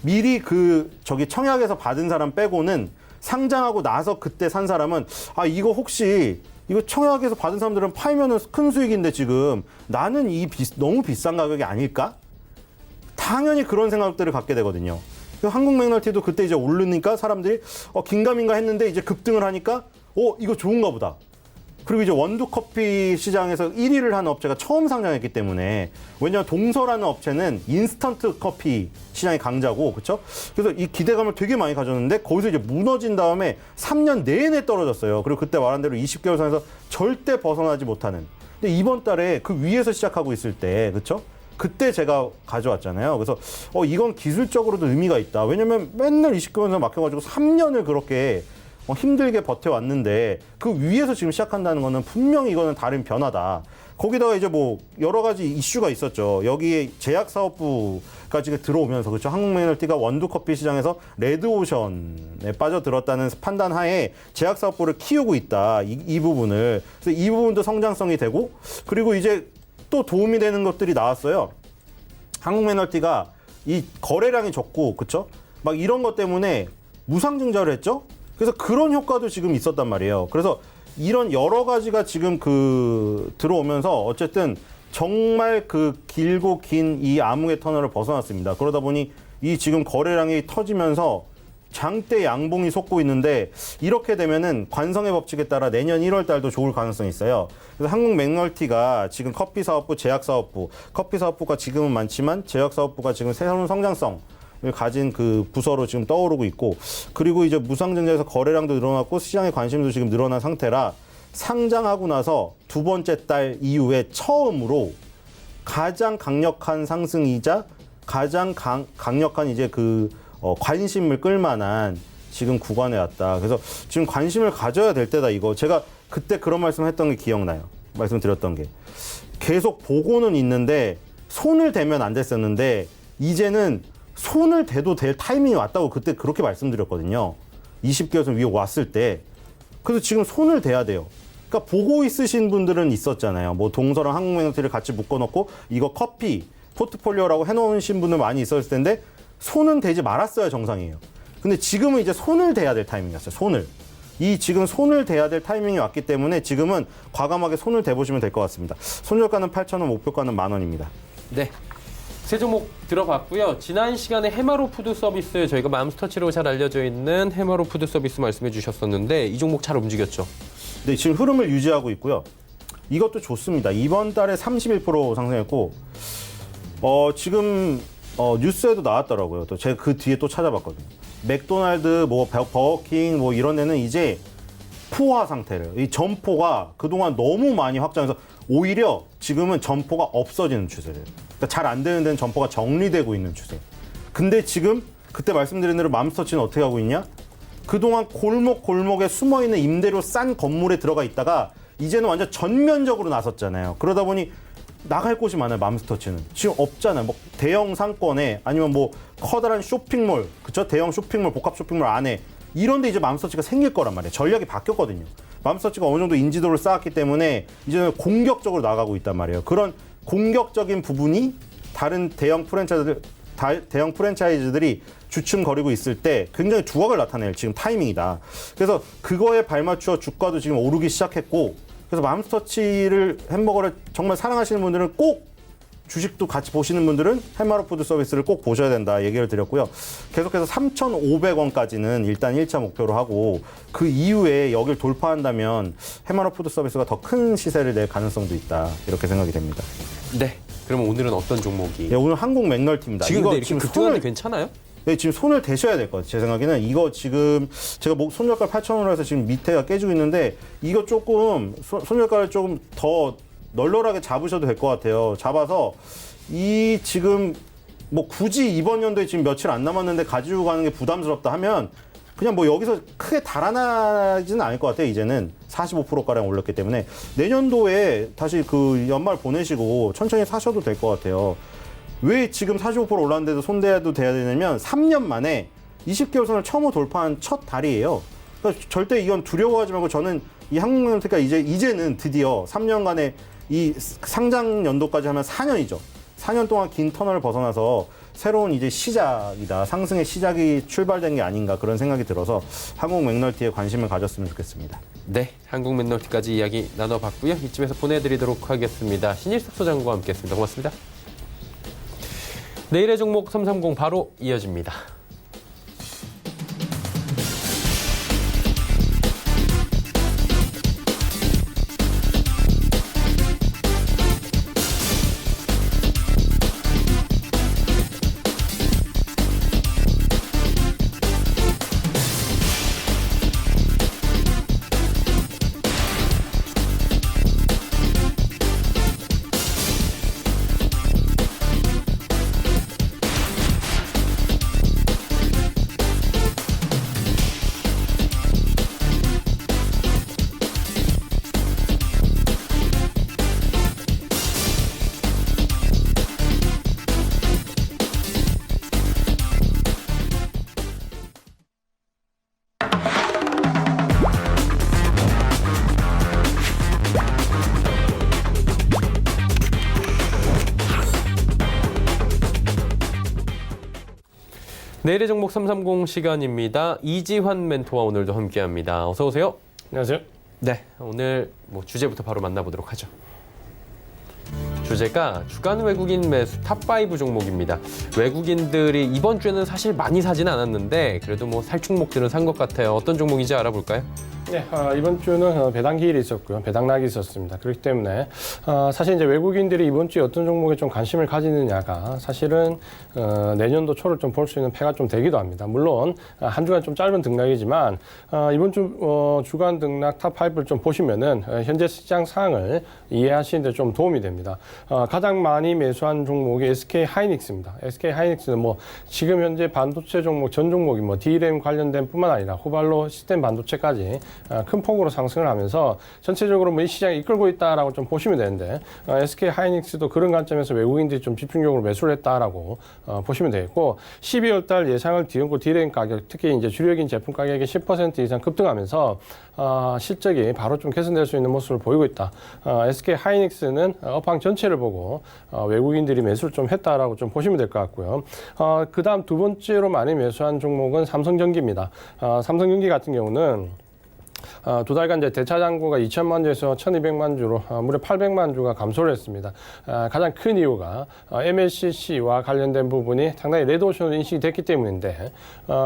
미리 청약에서 받은 사람 빼고는 상장하고 나서 그때 산 사람은 아 이거 혹시 이거 청약에서 받은 사람들은 팔면은 큰 수익인데 지금 나는 너무 비싼 가격이 아닐까? 당연히 그런 생각들을 갖게 되거든요. 한국 맥널티도 그때 이제 오르니까 사람들이 긴가민가 했는데 이제 급등을 하니까 이거 좋은가 보다. 그리고 이제 원두커피 시장에서 1위를 한 업체가 처음 상장했기 때문에 왜냐하면 동서라는 업체는 인스턴트 커피 시장의 강자고 그렇죠? 그래서 이 기대감을 되게 많이 가졌는데 거기서 이제 무너진 다음에 3년 내내 떨어졌어요. 그리고 그때 말한 대로 20개월 선에서 절대 벗어나지 못하는. 근데 이번 달에 그 위에서 시작하고 있을 때 그렇죠? 그때 제가 가져왔잖아요. 그래서 이건 기술적으로도 의미가 있다. 왜냐면 맨날 20개월 선 막혀가지고 3년을 그렇게 힘들게 버텨왔는데 그 위에서 지금 시작한다는 거는 분명히 이거는 다른 변화다. 거기다가 이제 뭐 여러 가지 이슈가 있었죠. 여기에 제약사업부가 지금 들어오면서 그렇죠. 한국 맥널티가 원두커피 시장에서 레드오션에 빠져들었다는 판단 하에 제약사업부를 키우고 있다. 이 부분을. 그래서 이 부분도 성장성이 되고 그리고 이제 또 도움이 되는 것들이 나왔어요. 한국 맥널티가 이 거래량이 적고 그렇죠. 막 이런 것 때문에 무상증자를 했죠. 그래서 그런 효과도 지금 있었단 말이에요. 그래서 이런 여러 가지가 지금 들어오면서 어쨌든 정말 길고 긴 이 암흑의 터널을 벗어났습니다. 그러다 보니 이 지금 거래량이 터지면서 장대 양봉이 솟고 있는데 이렇게 되면은 관성의 법칙에 따라 내년 1월 달도 좋을 가능성이 있어요. 그래서 한국 맥널티가 지금 커피 사업부, 제약 사업부, 커피 사업부가 지금은 많지만 제약 사업부가 지금 새로운 성장성 가진 그 부서로 지금 떠오르고 있고 그리고 이제 무상증자에서 거래량도 늘어났고 시장의 관심도 지금 늘어난 상태라 상장하고 나서 두 번째 달 이후에 처음으로 가장 강력한 상승이자 가장 강력한 이제 관심을 끌만한 지금 구간에 왔다. 그래서 지금 관심을 가져야 될 때다 이거. 제가 그때 그런 말씀했던 게 기억나요. 말씀드렸던 게. 계속 보고는 있는데 손을 대면 안 됐었는데 이제는 손을 대도 될 타이밍이 왔다고 그때 그렇게 말씀드렸거든요. 20개월 위에 왔을 때. 그래서 지금 손을 대야 돼요. 그러니까 보고 있으신 분들은 있었잖아요. 뭐 동서랑 한국 맥널티를 같이 묶어놓고 이거 커피 포트폴리오라고 해놓으신 분들 많이 있었을 텐데 손은 대지 말았어야 정상이에요. 근데 지금은 이제 손을 대야 될 타이밍이었어요. 손을. 지금 손을 대야 될 타이밍이 왔기 때문에 지금은 과감하게 손을 대보시면 될 것 같습니다. 손절가는 8,000원, 목표가는 10,000원입니다. 네. 세 종목 들어봤고요. 지난 시간에 해마로 푸드 서비스 저희가 맘스터치로 잘 알려져 있는 해마로 푸드 서비스 말씀해 주셨었는데 이 종목 잘 움직였죠? 네, 지금 흐름을 유지하고 있고요. 이것도 좋습니다. 이번 달에 31% 상승했고 지금 뉴스에도 나왔더라고요. 또 제가 그 뒤에 또 찾아봤거든요. 맥도날드, 버거킹 이런 데는 이제 포화 상태래요. 이 점포가 그동안 너무 많이 확장해서 오히려 지금은 점포가 없어지는 추세래요. 그러니까 잘 안 되는 데는 점포가 정리되고 있는 추세. 근데 지금 그때 말씀드린 대로 맘스터치는 어떻게 하고 있냐? 그동안 골목에 숨어있는 임대료 싼 건물에 들어가 있다가 이제는 완전 전면적으로 나섰잖아요. 그러다 보니 나갈 곳이 많아요. 맘스터치는. 지금 없잖아요. 뭐 대형 상권에 아니면 뭐 커다란 쇼핑몰, 그쵸? 대형 쇼핑몰, 복합 쇼핑몰 안에 이런 데 이제 맘스터치가 생길 거란 말이에요. 전략이 바뀌었거든요. 맘스터치가 어느 정도 인지도를 쌓았기 때문에 이제는 공격적으로 나가고 있단 말이에요. 그런 공격적인 부분이 다른 대형 프랜차이즈들이 주춤거리고 있을 때 굉장히 두각을 나타낼 지금 타이밍이다. 그래서 그거에 발맞추어 주가도 지금 오르기 시작했고 그래서 맘스터치를 햄버거를 정말 사랑하시는 분들은 꼭 주식도 같이 보시는 분들은 해마로 푸드 서비스를 꼭 보셔야 된다 얘기를 드렸고요. 계속해서 3,500원까지는 일단 1차 목표로 하고 그 이후에 여길 돌파한다면 해마로 푸드 서비스가 더 큰 시세를 낼 가능성도 있다 이렇게 생각이 됩니다. 네. 그러면 오늘은 어떤 종목이? 네, 오늘 한국 맥널티입니다. 지금 이거 근데 이렇게 급등하는데 괜찮아요? 네, 지금 손을 대셔야 될 것 같아요. 제 생각에는 이거 지금 제가 손절가 8,000원으로 해서 지금 밑에가 깨지고 있는데 이거 조금 손절가를 조금 더 널널하게 잡으셔도 될 것 같아요. 잡아서 지금 굳이 이번 연도에 지금 며칠 안 남았는데 가지고 가는 게 부담스럽다 하면 그냥 뭐 여기서 크게 달아나지는 않을 것 같아요. 이제는 45%가량 올랐기 때문에 내년도에 다시 그 연말 보내시고 천천히 사셔도 될 것 같아요. 왜 지금 45% 올랐는데도 손대도 돼야 되냐면 3년 만에 20개월 선을 처음 돌파한 첫 달이에요. 그러니까 절대 이건 두려워하지 말고 저는 이 한국면허가 이제는 드디어 3년간의 이 상장 연도까지 하면 4년이죠. 4년 동안 긴 터널을 벗어나서 새로운 이제 시작이다. 상승의 시작이 출발된 게 아닌가 그런 생각이 들어서 한국 맥널티에 관심을 가졌으면 좋겠습니다. 네, 한국 맥널티까지 이야기 나눠봤고요. 이쯤에서 보내드리도록 하겠습니다. 신일섭 소장과 함께했습니다. 고맙습니다. 내일의 종목 330 바로 이어집니다. 내일의 종목 330 시간입니다. 이지환 멘토와 오늘도 함께합니다. 어서 오세요. 안녕하세요. 네, 오늘 주제부터 바로 만나보도록 하죠. 주제가 주간 외국인 매수 탑5 종목입니다. 외국인들이 이번 주에는 사실 많이 사진 않았는데 그래도 뭐 살 종목들은 산 것 같아요. 어떤 종목인지 알아볼까요? 네, 이번 주는 배당 기일이 있었고요. 배당락이 있었습니다. 그렇기 때문에 사실 이제 외국인들이 이번 주에 어떤 종목에 좀 관심을 가지느냐가 사실은 내년도 초를 좀 볼 수 있는 패가 좀 되기도 합니다. 물론 한 주간 좀 짧은 등락이지만 이번 주 주간 등락 탑5를 좀 보시면은 현재 시장 상황을 이해하시는 데 좀 도움이 됩니다. 가장 많이 매수한 종목이 SK 하이닉스입니다. SK 하이닉스는 뭐 지금 현재 반도체 종목 전 종목이 뭐 D램 관련된 뿐만 아니라 후발로 시스템 반도체까지 큰 폭으로 상승을 하면서 전체적으로 뭐 이 시장이 이끌고 있다라고 좀 보시면 되는데 SK 하이닉스도 그런 관점에서 외국인들이 좀 집중적으로 매수를 했다라고 보시면 되겠고 12월 달 예상을 뒤엎고 D램 가격 특히 이제 주력인 제품 가격이 10% 이상 급등하면서 실적이 바로 좀 개선될 수 있는 모습을 보이고 있다. SK 하이닉스는 업황 전체를 보고 외국인들이 매수를 좀 했다라고 좀 보시면 될 것 같고요. 그다음 두 번째로 많이 매수한 종목은 삼성전기입니다. 삼성전기 같은 경우는 두 달간 이제 대차 잔고가 2천만 주에서 1,200만 주로 무려 800만 주가 감소를 했습니다. 가장 큰 이유가 MLCC와 관련된 부분이 상당히 레드오션으로 인식이 됐기 때문인데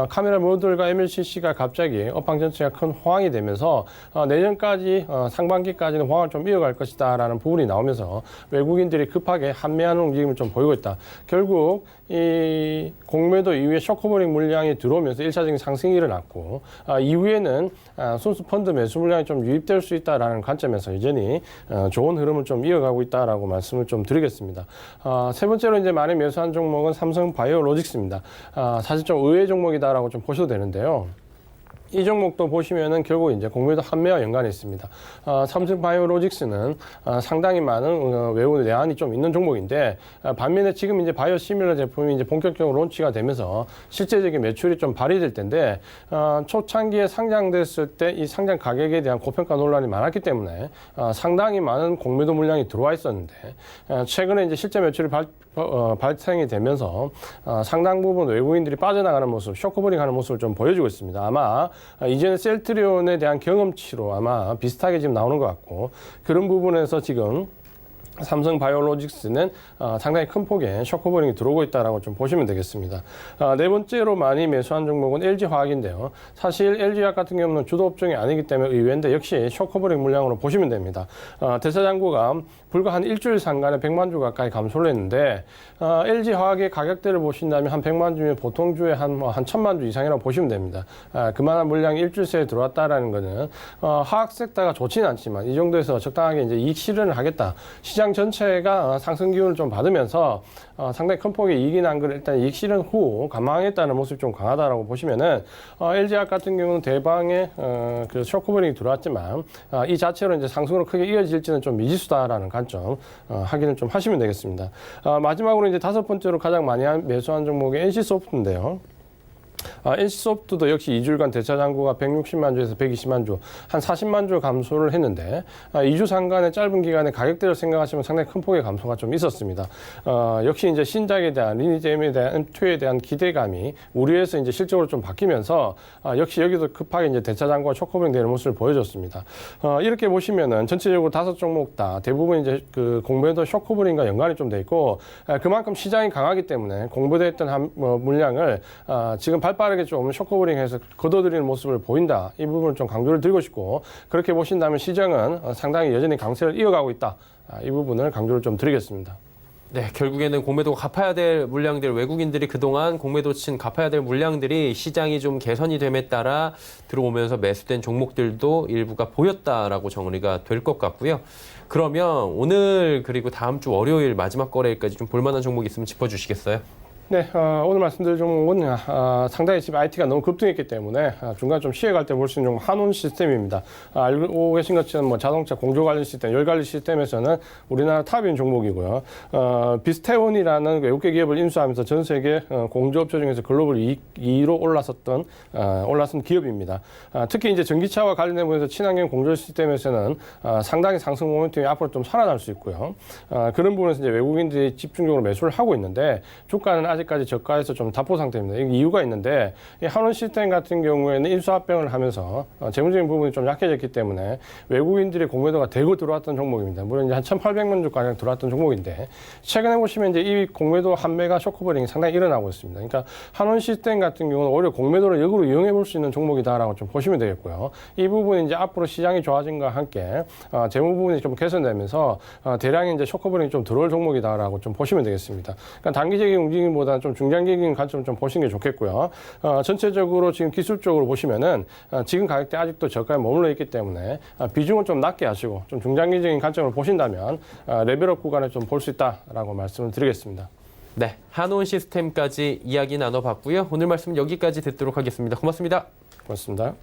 카메라 모듈과 MLCC가 갑자기 업황 전체가 큰 호황이 되면서 내년까지 상반기까지는 호황을 좀 이어갈 것이다라는 부분이 나오면서 외국인들이 급하게 환매하는 움직임을 좀 보이고 있다. 결국 이 공매도 이후에 쇼커버링 물량이 들어오면서 1차적인 상승이 일어났고 이후에는 순수 펀드 매수 물량이 좀 유입될 수 있다라는 관점에서 여전히 좋은 흐름을 좀 이어가고 있다라고 말씀을 좀 드리겠습니다. 세 번째로 이제 많이 매수한 종목은 삼성 바이오로직스입니다. 사실 좀 의외 종목이다라고 좀 보셔도 되는데요. 이 종목도 보시면은 결국 이제 공매도 환매와 연관이 있습니다. 삼성 바이오로직스는 상당히 많은 외부 내한이 좀 있는 종목인데 반면에 지금 이제 바이오 시밀러 제품이 이제 본격적으로 론치가 되면서 실제적인 매출이 좀 발휘될 텐데 초창기에 상장됐을 때 이 상장 가격에 대한 고평가 논란이 많았기 때문에 상당히 많은 공매도 물량이 들어와 있었는데 최근에 이제 실제 매출이 발생이 되면서 상당 부분 외국인들이 빠져나가는 모습, 쇼커버링하는 모습을 좀 보여주고 있습니다. 아마 이제는 셀트리온에 대한 경험치로 아마 비슷하게 지금 나오는 것 같고 그런 부분에서 지금 삼성 바이오로직스는 상당히 큰 폭의 쇼커버링이 들어오고 있다라고 좀 보시면 되겠습니다. 네 번째로 많이 매수한 종목은 LG화학인데요. 사실 LG화학 같은 경우는 주도 업종이 아니기 때문에 의외인데 역시 쇼커버링 물량으로 보시면 됩니다. 대차 잔고가 불과 한 일주일 상간에 100만 주 가까이 감소를 했는데 LG화학의 가격대를 보신다면 한 100만 주면 보통 주에 한 1,000만 주 이상이라고 보시면 됩니다. 그만한 물량이 일주일 새에 들어왔다라는 것은 화학 섹터가 좋지는 않지만 이 정도에서 적당하게 이제 이익 실현을 하겠다. 시장 시장 전체가 상승 기운을 좀 받으면서 상당히 큰 폭의 이익이 난 걸 일단 이익 실현 후 감망했다는 모습이 좀 강하다라고 보시면은 LG화학 같은 경우는 대방에 그 쇼크버링이 들어왔지만 이 자체로 이제 상승으로 크게 이어질지는 좀 미지수다라는 관점 확인을 좀 하시면 되겠습니다. 마지막으로 이제 5번째로 가장 많이 매수한 종목이 NC소프트인데요. NC소프트도 역시 2주일간 대차 잔고가 160만 주에서 120만 주, 한 40만 주 감소를 했는데 2주 상간의 짧은 기간에 가격대를 생각하시면 상당히 큰 폭의 감소가 좀 있었습니다. 역시 이제 신작에 대한 리니지 M에 대한 M2에 대한 기대감이 우려해서 이제 실적으로 좀 바뀌면서 역시 여기도 급하게 이제 대차 잔고가 쇼커버링 되는 모습을 보여줬습니다. 이렇게 보시면은 전체적으로 5종목 다 대부분 이제 그 공매도 쇼커버링과 연관이 좀 돼 있고 그만큼 시장이 강하기 때문에 공매도했던 물량을 지금 발빠르게 좀 쇼커버링해서 걷어들이는 모습을 보인다. 이 부분을 좀 강조를 드리고 싶고 그렇게 보신다면 시장은 상당히 여전히 강세를 이어가고 있다. 이 부분을 강조를 좀 드리겠습니다. 네, 결국에는 공매도 갚아야 될 물량들, 외국인들이 그동안 공매도 친 갚아야 될 물량들이 시장이 좀 개선이 됨에 따라 들어오면서 매수된 종목들도 일부가 보였다라고 정리가 될 것 같고요. 그러면 오늘 그리고 다음 주 월요일 마지막 거래일까지 좀 볼만한 종목 있으면 짚어주시겠어요? 네, 오늘 말씀드릴 종목은 상당히 지금 IT가 너무 급등했기 때문에 중간 좀 쉬어갈 때 볼 수 있는 종목 한온 시스템입니다. 알고 계신 것처럼 뭐 자동차 공조 관리 시스템, 열 관리 시스템에서는 우리나라 탑인 종목이고요. 비스테온이라는 외국계 기업을 인수하면서 전 세계 공조업체 중에서 글로벌 2위로 올라선 기업입니다. 특히 이제 전기차와 관련된 부분에서 친환경 공조 시스템에서는 상당히 상승 모멘텀이 앞으로 좀 살아날 수 있고요. 그런 부분에서 이제 외국인들이 집중적으로 매수를 하고 있는데 주가는 아직까지 저가에서 좀 답보 상태입니다. 이유가 있는데 이 한원 시스템 같은 경우에는 인수합병을 하면서 재무적인 부분이 좀 약해졌기 때문에 외국인들의 공매도가 대거 들어왔던 종목입니다. 물론 이제 한 1,800만 주 가량 들어왔던 종목인데 최근에 보시면 이제 이 공매도 한매가 쇼크버링이 상당히 일어나고 있습니다. 그러니까 한원 시스템 같은 경우는 오히려 공매도를 역으로 이용해 볼 수 있는 종목이다라고 좀 보시면 되겠고요. 이 부분이 이제 앞으로 시장이 좋아진과 함께 재무 부분이 좀 개선되면서 대량의 이제 쇼크버링이 좀 들어올 종목이다라고 좀 보시면 되겠습니다. 그러니까 단기적인 움직임보다는 좀 중장기적인 관점을 좀 보시는 게 좋겠고요. 전체적으로 지금 기술적으로 보시면은 지금 가격대 아직도 저가에 머물러 있기 때문에 비중을 좀 낮게 하시고 좀 중장기적인 관점을 보신다면 레벨업 구간을 좀 볼 수 있다라고 말씀을 드리겠습니다. 네, 한온 시스템까지 이야기 나눠봤고요. 오늘 말씀 여기까지 듣도록 하겠습니다. 고맙습니다. 고맙습니다.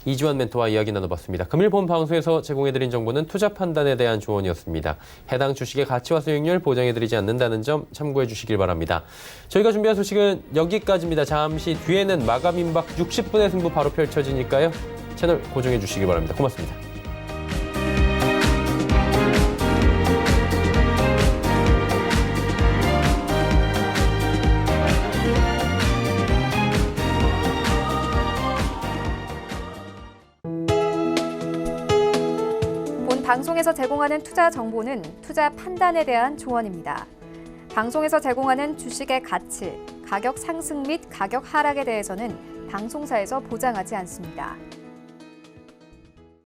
이주환 멘토와 이야기 나눠봤습니다. 금일 본 방송에서 제공해드린 정보는 투자 판단에 대한 조언이었습니다. 해당 주식의 가치와 수익률 보장해드리지 않는다는 점 참고해 주시길 바랍니다. 저희가 준비한 소식은 여기까지입니다. 잠시 뒤에는 마감 임박 60분의 승부 바로 펼쳐지니까요. 채널 고정해 주시길 바랍니다. 고맙습니다. 방송에서 제공하는 투자 정보는 투자 판단에 대한 조언입니다. 방송에서 제공하는 주식의 가치, 가격 상승 및 가격 하락에 대해서는 방송사에서 보장하지 않습니다.